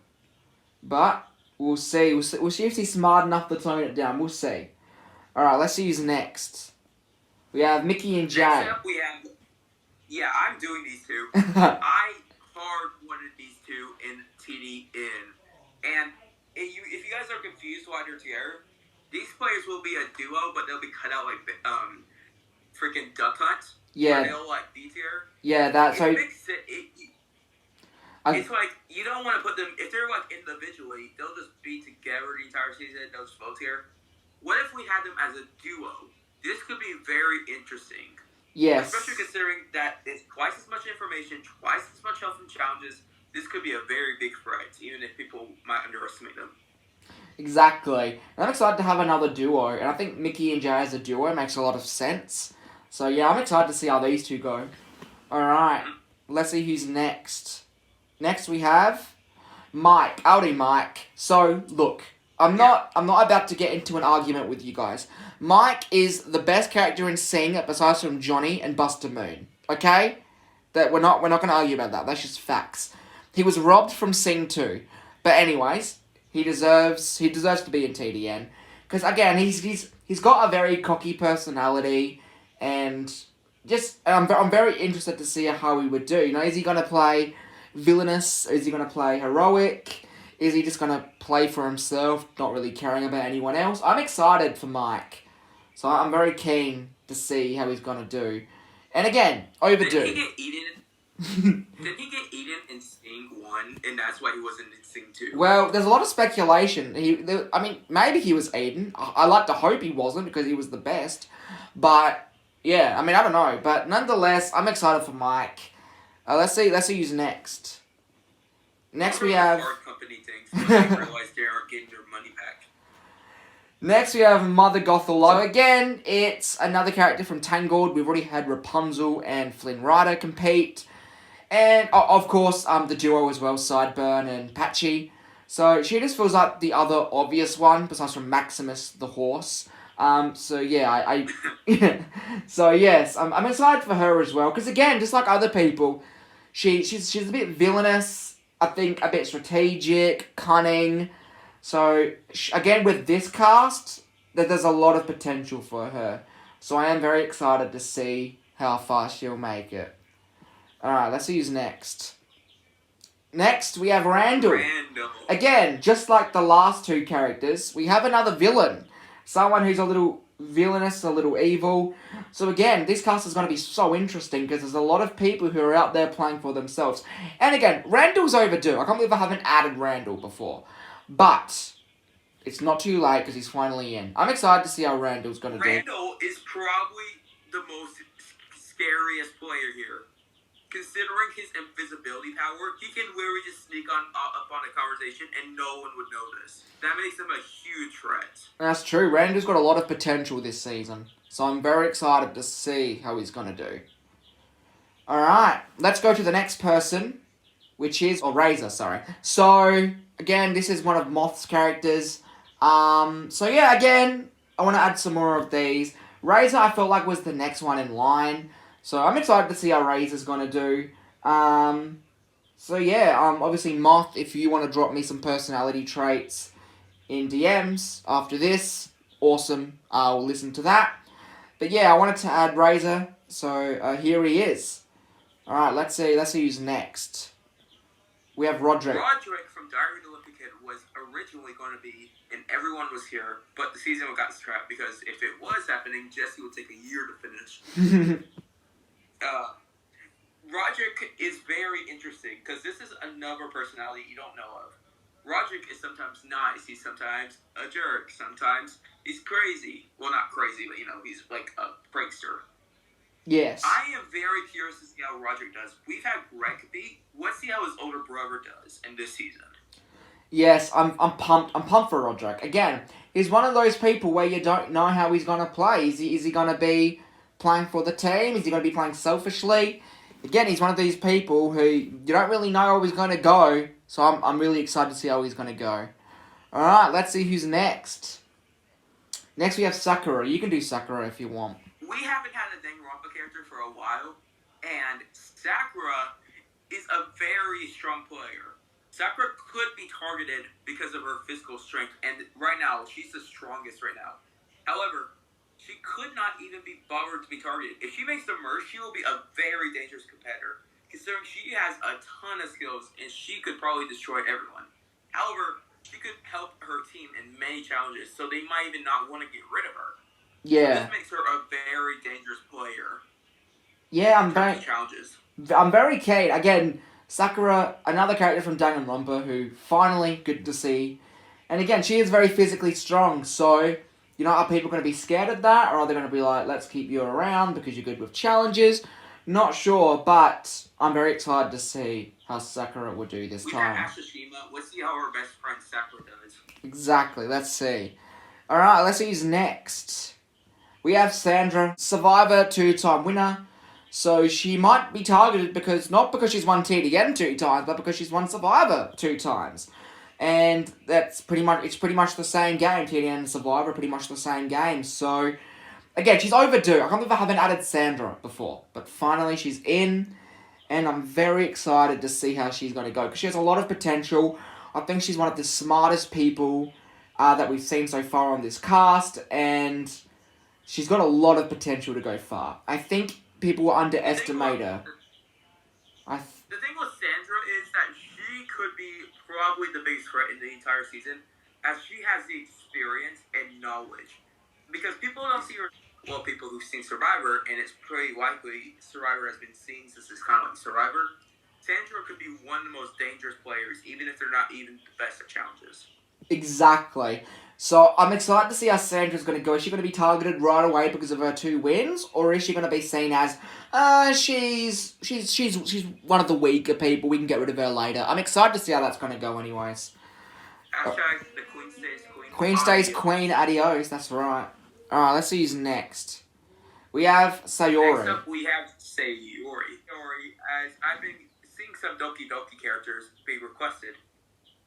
But we'll see. We'll see if she's smart enough to tone it down. We'll see. Alright, let's see who's next. We have Mickey and Jay. Next up we have... Yeah, I'm doing these 2. I hard wanted these 2 in TDN. And if you guys are confused why they're together, these players will be a duo, but they'll be cut out like freaking Duck Hunt. Yeah. They'll like B tier. Yeah, that's so. It's like you don't want to put them if they're like individually. They'll just be together the entire season. They'll just float here. What if we had them as a duo? This could be very interesting. Yes. Especially considering that it's twice as much information, twice as much health and challenges. This could be a very big threat, even if people might underestimate them. Exactly. And I'm excited to have another duo, and I think Mickey and Jay as a duo makes a lot of sense. So yeah, I'm excited to see how these two go. Alright, let's see who's next. Next we have Mike. Howdy, Mike. So, look, I'm not about to get into an argument with you guys. Mike is the best character in Sing besides from Johnny and Buster Moon. Okay? That we're not gonna argue about that. That's just facts. He was robbed from Sing too. But anyways, he deserves to be in TDN. Because again, he's got a very cocky personality, and just I'm very interested to see how he would do. You know, is he gonna play villainous? Is he gonna play heroic? Is he just gonna play for himself, not really caring about anyone else? I'm excited for Mike, so I'm very keen to see how he's gonna do. And again, overdue. Did he get eaten? Did he get eaten in Sing 1, and that's why he wasn't in Sing 2? Well, there's a lot of speculation. I mean, maybe he was eaten. I like to hope he wasn't because he was the best. But yeah, I mean, I don't know. But nonetheless, I'm excited for Mike. Let's see who's next. Next we have. Card company things. They realize they aren't getting their money back. Next we have Mother Gothel. Again, it's another character from Tangled. We've already had Rapunzel and Flynn Rider compete. And, of course, the duo as well, Sideburn and Patchy. So, she just feels like the other obvious one, besides from Maximus the horse. So, yeah, So, yes, I'm excited for her as well. Because, again, just like other people, she's a bit villainous, I think a bit strategic, cunning. So, again, with this cast, there's a lot of potential for her. So, I am very excited to see how far she'll make it. Alright, let's see who's next. Next, we have Randall. Again, just like the last two characters, we have another villain. Someone who's a little villainous, a little evil. So again, this cast is going to be so interesting because there's a lot of people who are out there playing for themselves. And again, Randall's overdue. I can't believe I haven't added Randall before. But it's not too late because he's finally in. I'm excited to see how Randall's going to do. Randall is probably the most scariest player here. Considering his invisibility power, he can literally just sneak up on a conversation and no one would notice. That makes him a huge threat. That's true. Randall's got a lot of potential this season. So I'm very excited to see how he's going to do. Alright, let's go to the next person, which is... Oh, Razor, sorry. So, again, this is one of Moth's characters. So yeah, again, I want to add some more of these. Razor, I felt like, was the next one in line. So I'm excited to see how Razor's going to do. So yeah, obviously Moth, if you want to drop me some personality traits in DMs after this, awesome. I'll listen to that. But yeah, I wanted to add Razor, so here he is. Alright, let's see who's next. We have Roderick. Roderick from Diary of the Olympic Kid was originally going to be, and everyone was here, but the season got scrapped because if it was happening, Jesse would take a year to finish. Roderick is very interesting because this is another personality you don't know of. Roderick is sometimes nice, he's sometimes a jerk, sometimes he's crazy. Well, not crazy, but he's like a prankster. Yes. I am very curious to see how Roderick does. We've had Greg beat. Let's see how his older brother does in this season. Yes, I'm pumped. I'm pumped for Roderick. Again, he's one of those people where you don't know how he's gonna play. Is he gonna be playing for the team? Is he going to be playing selfishly? Again, he's one of these people who you don't really know how he's going to go. So I'm really excited to see how he's going to go. Alright, let's see who's next. Next we have Sakura. You can do Sakura if you want. We haven't had a Danganronpa character for a while. And Sakura is a very strong player. Sakura could be targeted because of her physical strength. And right now, she's the strongest right now. However, she could not even be bothered to be targeted. If she makes the merge, she will be a very dangerous competitor, considering she has a ton of skills and she could probably destroy everyone. However, she could help her team in many challenges, so they might even not want to get rid of her. Yeah. So this makes her a very dangerous player. Yeah, I'm very keen. Again, Sakura, another character from Danganronpa who finally good to see. And again, she is very physically strong, so... are people going to be scared of that? Or are they going to be like, let's keep you around because you're good with challenges? Not sure, but I'm very excited to see how Sakura will do this time. We have Ashishima. Let's see how our best friend Sakura does. Exactly, let's see. Alright, let's see who's next. we have Sandra, Survivor 2-time winner. So she might be targeted not because she's won TDN 2 times, but because she's won Survivor 2 times. And it's pretty much the same game. TDN and Survivor are pretty much the same game. So, again, she's overdue. I can't believe I haven't added Sandra before. But finally, she's in. And I'm very excited to see how she's going to go. Because she has a lot of potential. I think she's one of the smartest people that we've seen so far on this cast. And she's got a lot of potential to go far. I think people will underestimate her. The thing with Sandra is that she could be probably the biggest threat in the entire season, as she has the experience and knowledge. Because people don't see her, well, people who've seen Survivor, and it's pretty likely Survivor has been seen since it's kind of like Survivor. Sandra could be one of the most dangerous players, even if they're not even the best at challenges. Exactly. So I'm excited to see how Sandra's going to go. Is she going to be targeted right away because of her 2 wins, or is she going to be seen as, she's one of the weaker people, we can get rid of her later? I'm excited to see how that's going to go anyways. Hashtag the queen stays queen. Queen stays queen, adios, that's right. Alright, let's see who's next. We have Sayori. Next up, we have Sayori. Sayori, as I've been seeing some Doki Doki characters be requested.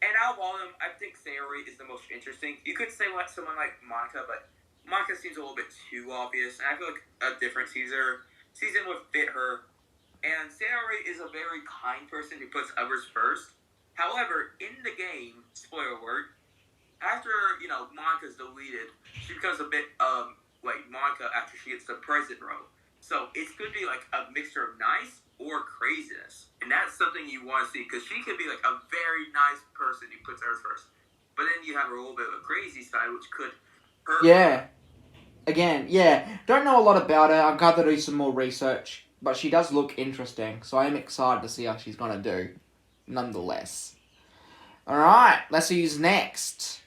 And out of all of them, I think Sayori is the most interesting. You could say someone like Monica, but Monica seems a little bit too obvious. And I feel like a different season would fit her. And Sayori is a very kind person who puts others first. However, in the game, spoiler alert, after, Monica's deleted, she becomes a bit like Monica after she gets the president role. So it could be like a mixture of nice or craziness. And that's something you want to see, because she could be like a very nice person who puts hers first. But then you have a little bit of a crazy side, which could hurt. Yeah. Again, yeah. Don't know a lot about her. I've got to do some more research. But she does look interesting. So I am excited to see how she's going to do. Nonetheless. Alright, let's see who's next.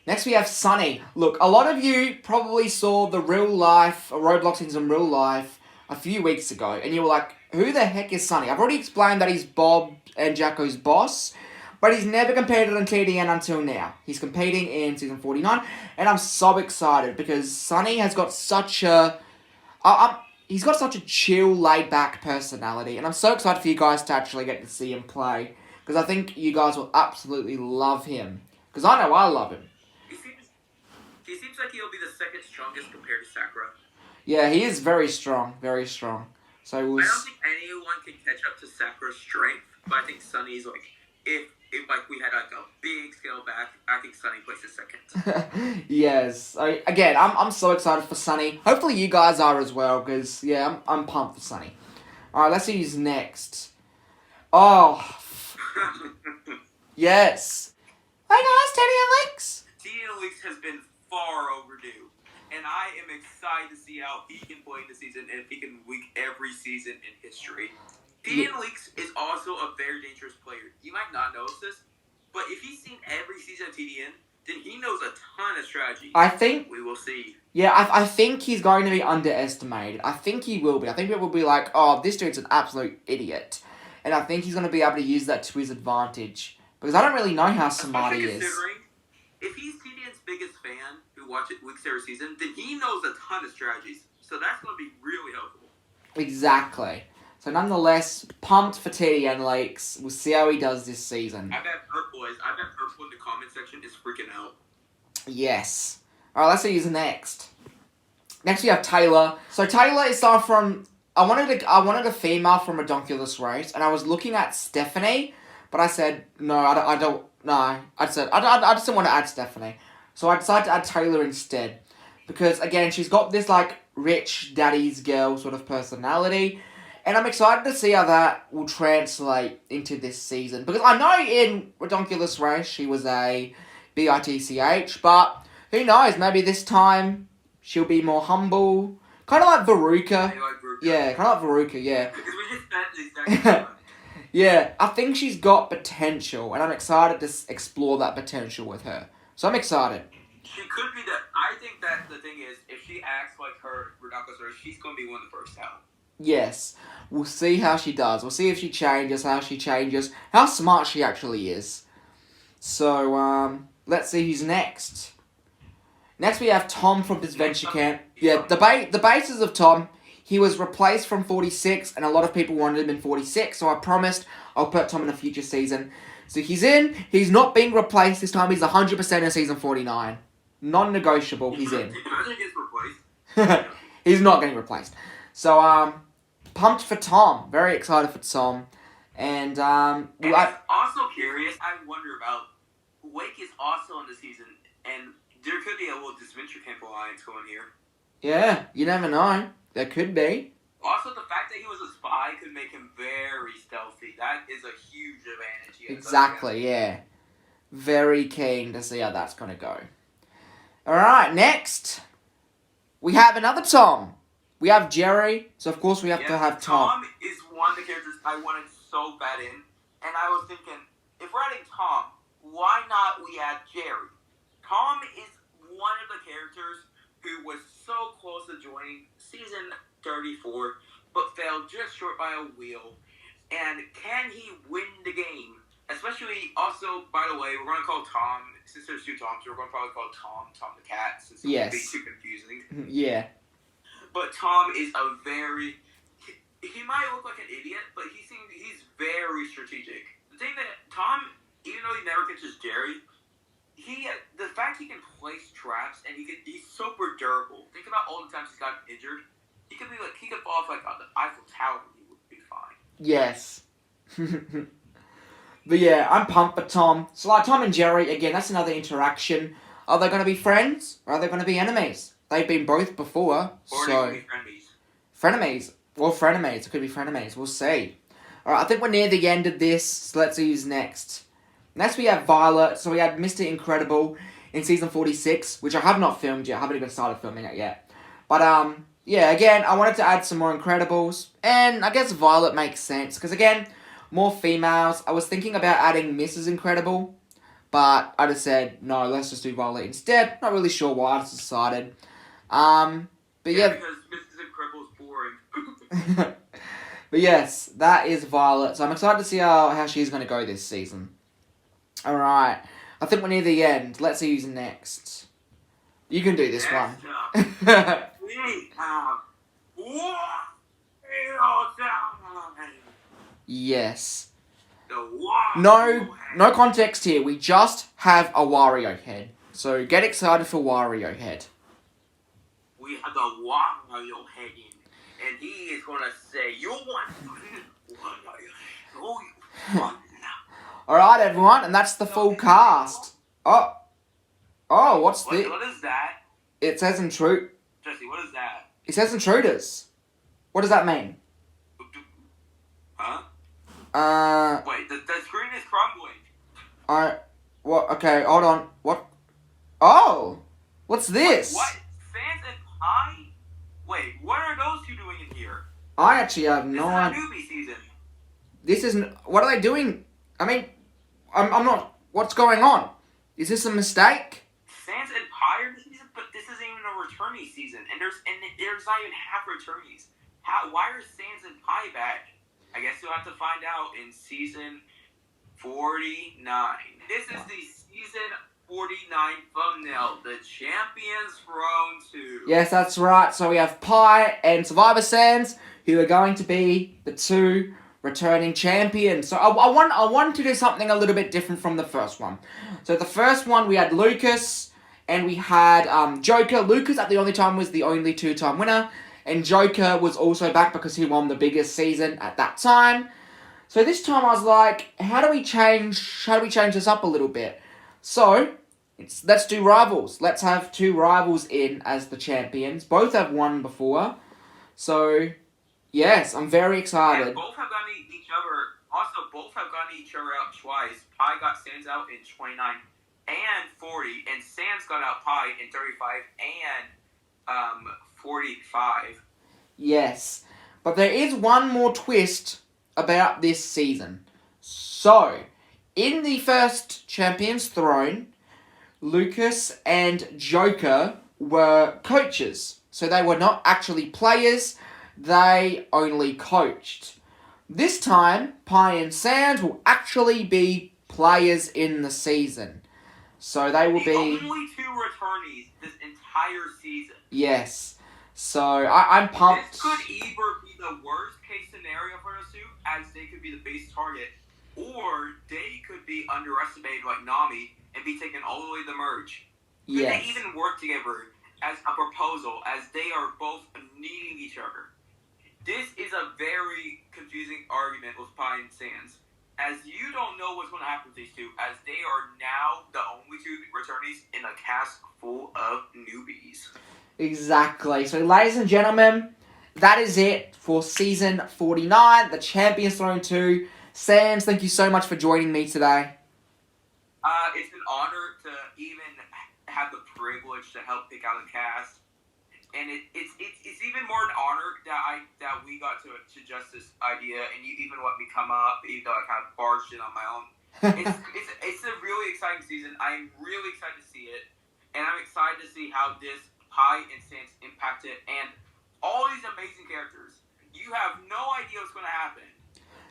Next we have Sunny. Look, a lot of you probably saw the Roblox things in real life a few weeks ago. And you were like, who the heck is Sunny? I've already explained that he's Bob and Jacko's boss, but he's never competed on TDN until now. He's competing in Season 49, and I'm so excited because Sunny has got such a... he's got such a chill, laid-back personality, and I'm so excited for you guys to actually get to see him play, because I think you guys will absolutely love him, because I know I love him. He seems like he'll be the second strongest compared to Sakura. Yeah, he is very strong, very strong. So I don't think anyone can catch up to Sakura's strength, but I think Sunny's like, if we had like a big scale back, I think Sunny places second. Yes. I'm so excited for Sunny. Hopefully you guys are as well, because yeah, I'm pumped for Sunny. Alright, let's see who's next. Oh. Yes. Hey guys, Teddy and Lex. Teddy and Lex has been far overdue. And I am excited to see how he can play in the season and if he can win every season in history. TDN Leaks is also a very dangerous player. You might not notice this, but if he's seen every season of TDN, then he knows a ton of strategy. I think... We will see. Yeah, I think he's going to be underestimated. I think he will be. I think people will be like, oh, this dude's an absolute idiot. And I think he's going to be able to use that to his advantage. Because I don't really know how smart he is. If he's TDN's biggest fan who watches weeks every season, then he knows a ton of strategies. So that's going to be really helpful. Exactly. So nonetheless, pumped for TDN Lakes. We'll see how he does this season. I bet Purple in the comment section is freaking out. Yes. Alright, let's see who's next. Next we have Taylor. So Taylor is someone from... I wanted a female from Redonkulous race, and I was looking at Stephanie, but I said, no, I don't... No, I just didn't want to add Stephanie. So I decided to add Taylor instead. Because, again, she's got this, like, rich daddy's girl sort of personality. And I'm excited to see how that will translate into this season. Because I know in Redonkulous Race she was a BITCH. But who knows, maybe this time she'll be more humble. Kind of like Veruca. Yeah, kind of like Veruca, yeah. Because we just met the exact time. Yeah, I think she's got potential, and I'm excited to explore that potential with her. So I'm excited. She could be I think that the thing is, if she acts like her Redonkulous Race, she's going to be one of the first out. Yes, we'll see how she does. We'll see if she changes, how she changes, how smart she actually is. So, let's see who's next. Next, we have Tom from Adventure Camp. Yeah, the basis of Tom. He was replaced from 46, and a lot of people wanted him in 46, so I promised I'll put Tom in a future season. So he's in. He's not being replaced this time. He's 100% in season 49. Non-negotiable. He's in. Imagine he gets replaced. He's not getting replaced. So, pumped for Tom. Very excited for Tom. And, And also curious, I wonder about Wake is also in the season, and there could be a little Adventure Camp alliance going here. yeah, you never know. There could be. Also, the fact that he was a spy could make him very stealthy. That is a huge advantage. Exactly, yeah. Very keen to see how that's going to go. Alright, next. We have another Tom. We have Jerry, so of course we have to have Tom. Tom is one of the characters I wanted so bad in, and I was thinking, if we're adding Tom, why not we add Jerry? Tom is one of the characters who was so close to joining season 34, but failed just short by a wheel. And can he win the game? Especially, also, by the way, we're going to call Tom, since there's two Toms, we're going to probably call Tom the cat, since it would be too confusing. Yeah. But Tom is a very... He might look like an idiot, but he's very strategic. The thing that Tom, even though he never catches Jerry, the fact he can place traps and he's super durable. Think about all the times he's gotten injured. He could fall off like on the Eiffel Tower and he would be fine. Yes. But yeah, I'm pumped for Tom. So like Tom and Jerry, again, that's another interaction. Are they going to be friends or are they going to be enemies? They've been both before, Or so... they could be frenemies. Frenemies. Or frenemies. It could be frenemies. We'll see. Alright, I think we're near the end of this, so let's see who's next. Next we have Violet. So we had Mr. Incredible in season 46, which I have not filmed yet. I haven't even started filming it yet. But, yeah, again, I wanted to add some more Incredibles. And I guess Violet makes sense, because again, more females. I was thinking about adding Mrs. Incredible, but I just said, no, let's just do Violet instead. Not really sure why I just decided. But yeah. Because Mrs. Incredible is boring. But yes, that is Violet. So I'm excited to see how she's going to go this season. Alright. I think we're near the end. Let's see who's next. You can do this one. We have Yes. the Wario No Head. context here. We just have a Wario head. So get excited for Wario head. We have the Wario Head in, and he is going to say, "You want Alright, everyone, and that's the full cast. Oh, what's this? What is that? It says intrude. Jesse, what is that? It says intruders. What does that mean? Huh? Wait, the screen is crumbling. What? Okay, hold on. What? Oh! What's this? What? Sans and Pie? Wait, what are those two doing in here? I actually have no idea. This is a newbie season. This isn't. What are they doing? I mean, I'm not. What's going on? Is this a mistake? Sans and Pie are this season, but this isn't even a returnee season, and there's not even half returnees. Why are Sans and Pie back? I guess you'll have to find out in season 49. This is the season 49 thumbnail, the Champions Throne 2. Yes, that's right. So we have Pi and Survivor Sans, who are going to be the two returning champions. So I want to do something a little bit different from the first one. So the first one, we had Lucas, and we had Joker. Lucas at the only time was the only two-time winner, and Joker was also back because he won the biggest season at that time. So this time I was like, how do we change this up a little bit? So, let's do rivals. Let's have two rivals in as the champions. Both have won before. So, yes, I'm very excited. And both have gotten each other. Also, both have gotten each other out twice. Pi got Sans out in 29 and 40, and Sans got out Pi in 35 and 45. Yes, but there is one more twist about this season. So, in the first Champions Throne, Lucas and Joker were coaches. So they were not actually players, they only coached. This time, Pi and Sans will actually be players in the season. So they will the be... only 2 returnees this entire season. Yes. So I'm pumped. This could either be the worst case scenario for Nasu, as they could be the base target, or they could be underestimated like Nami and be taken all the way to the merge. Could Yes. they even work together as a proposal, as they are both needing each other? This is a very confusing argument with Pine Sands, as you don't know what's going to happen with these 2, as they are now the only 2 returnees in a cast full of newbies. Exactly. So, ladies and gentlemen, that is it for season 49, the Champions Throne 2. Sands, thank you so much for joining me today. It's an honor to even have the privilege to help pick out a cast, and it's even more an honor that we got to suggest this idea, and you even let me come up, even though I kind of barged in on my own. It's a really exciting season. I'm really excited to see it, and I'm excited to see how this Pi and Sans impact it, and all these amazing characters. You have no idea what's going to happen.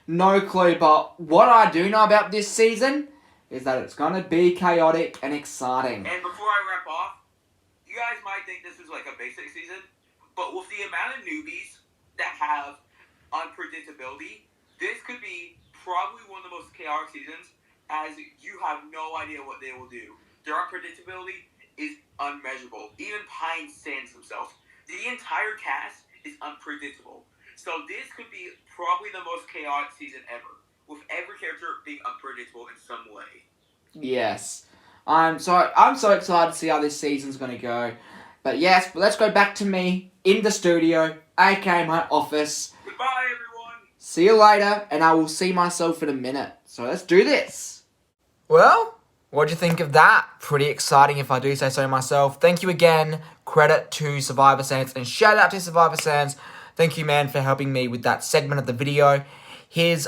No clue, but what I do know about this season is that it's going to be chaotic and exciting. And before I wrap off, you guys might think this is like a basic season, but with the amount of newbies that have unpredictability, this could be probably one of the most chaotic seasons, as you have no idea what they will do. Their unpredictability is unmeasurable. Even Pine Sands himself. The entire cast is unpredictable. So this could be probably the most chaotic season ever, with every character being unpredictable in some way. Yes. I'm so excited to see how this season's going to go. But yes, let's go back to me in the studio, aka my office. Goodbye, everyone! See you later, and I will see myself in a minute. So let's do this. Well, what'd you think of that? Pretty exciting if I do say so myself. Thank you again. Credit to Survivor Sans, and shout out to Survivor Sans. Thank you, man, for helping me with that segment of the video. His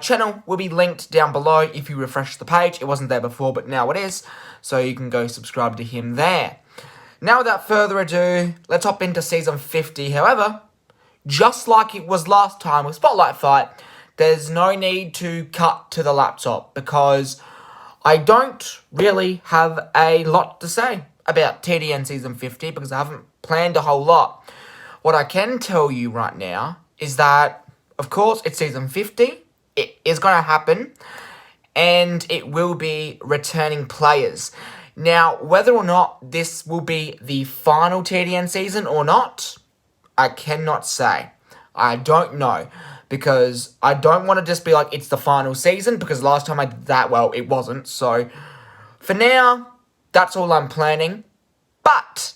channel will be linked down below if you refresh the page. It wasn't there before, but now it is. So you can go subscribe to him there. Now, without further ado, let's hop into Season 50. However, just like it was last time with Spotlight Fight, there's no need to cut to the laptop because I don't really have a lot to say about TDN Season 50 because I haven't planned a whole lot. What I can tell you right now is that, of course, it's Season 50. It is going to happen. And it will be returning players. Now, whether or not this will be the final TDN season or not, I cannot say. I don't know. Because I don't want to just be like, it's the final season. Because last time I did that, well, it wasn't. So, for now, that's all I'm planning. But,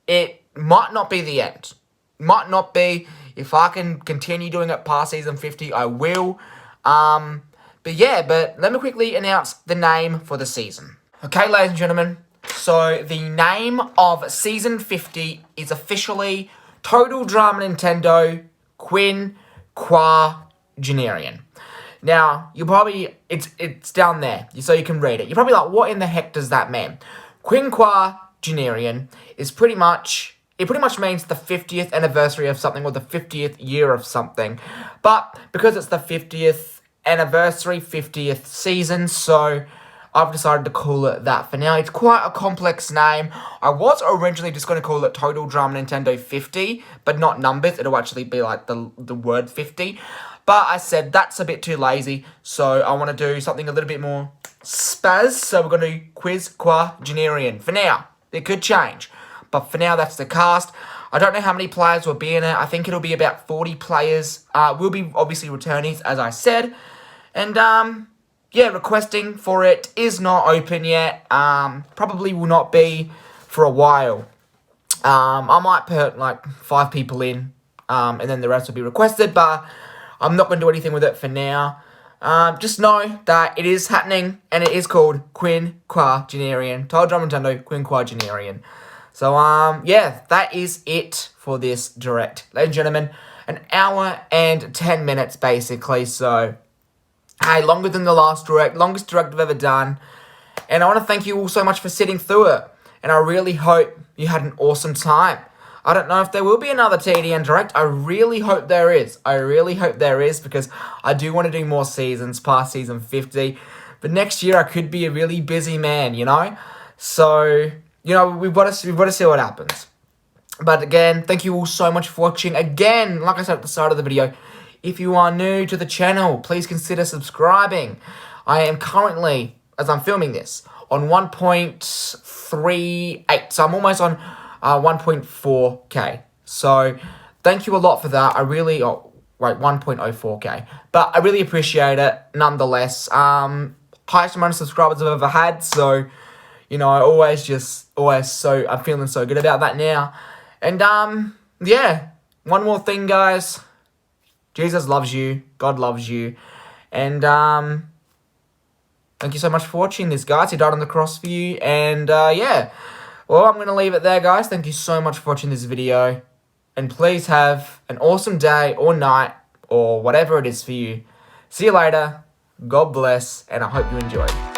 it might not be the end. Might not be. If I can continue doing it past Season 50, I will. But let me quickly announce the name for the season. Okay, ladies and gentlemen. So, the name of Season 50 is officially Total Drama Nintendo Quinn Qua Generian. Now, you'll probably... It's down there, so you can read it. You're probably like, what in the heck does that mean? Quinn Qua Generian is pretty much... It pretty much means the 50th anniversary of something or the 50th year of something. But because it's the 50th anniversary, 50th season, so I've decided to call it that for now. It's quite a complex name. I was originally just going to call it Total Drama Nintendo 50, but not numbers. It'll actually be like the word 50. But I said that's a bit too lazy, so I want to do something a little bit more spaz. So we're going to do Quiz Qua Generian for now. It could change. But for now, that's the cast. I don't know how many players will be in it. I think it'll be about 40 players. Will be obviously returnees, as I said. And, requesting for it is not open yet. Probably will not be for a while. I might put, 5 people in. And then the rest will be requested. But I'm not going to do anything with it for now. Just know that it is happening. And it is called Quinn Qua Generian. Total Drama Nintendo Quinn Qua Generian. So, that is it for this direct. Ladies and gentlemen, an hour and 10 minutes, basically. So, hey, longer than the last direct. Longest direct I've ever done. And I want to thank you all so much for sitting through it. And I really hope you had an awesome time. I don't know if there will be another TDN direct. I really hope there is. I really hope there is because I do want to do more seasons past Season 50. but next year I could be a really busy man, you know? So, you know, we've got to see what happens. But again, thank you all so much for watching. Again, like I said at the start of the video, if you are new to the channel, please consider subscribing. I am currently, as I'm filming this, on 1.38. So I'm almost on 1.4K. So thank you a lot for that. I really, 1.04K. But I really appreciate it nonetheless. Highest amount of subscribers I've ever had. So, you know, I'm feeling so good about that now. And, yeah, one more thing, guys. Jesus loves you. God loves you. And, thank you so much for watching this, guys. He died on the cross for you. And, yeah. Well, I'm going to leave it there, guys. Thank you so much for watching this video. And please have an awesome day or night or whatever it is for you. See you later. God bless. And I hope you enjoyed.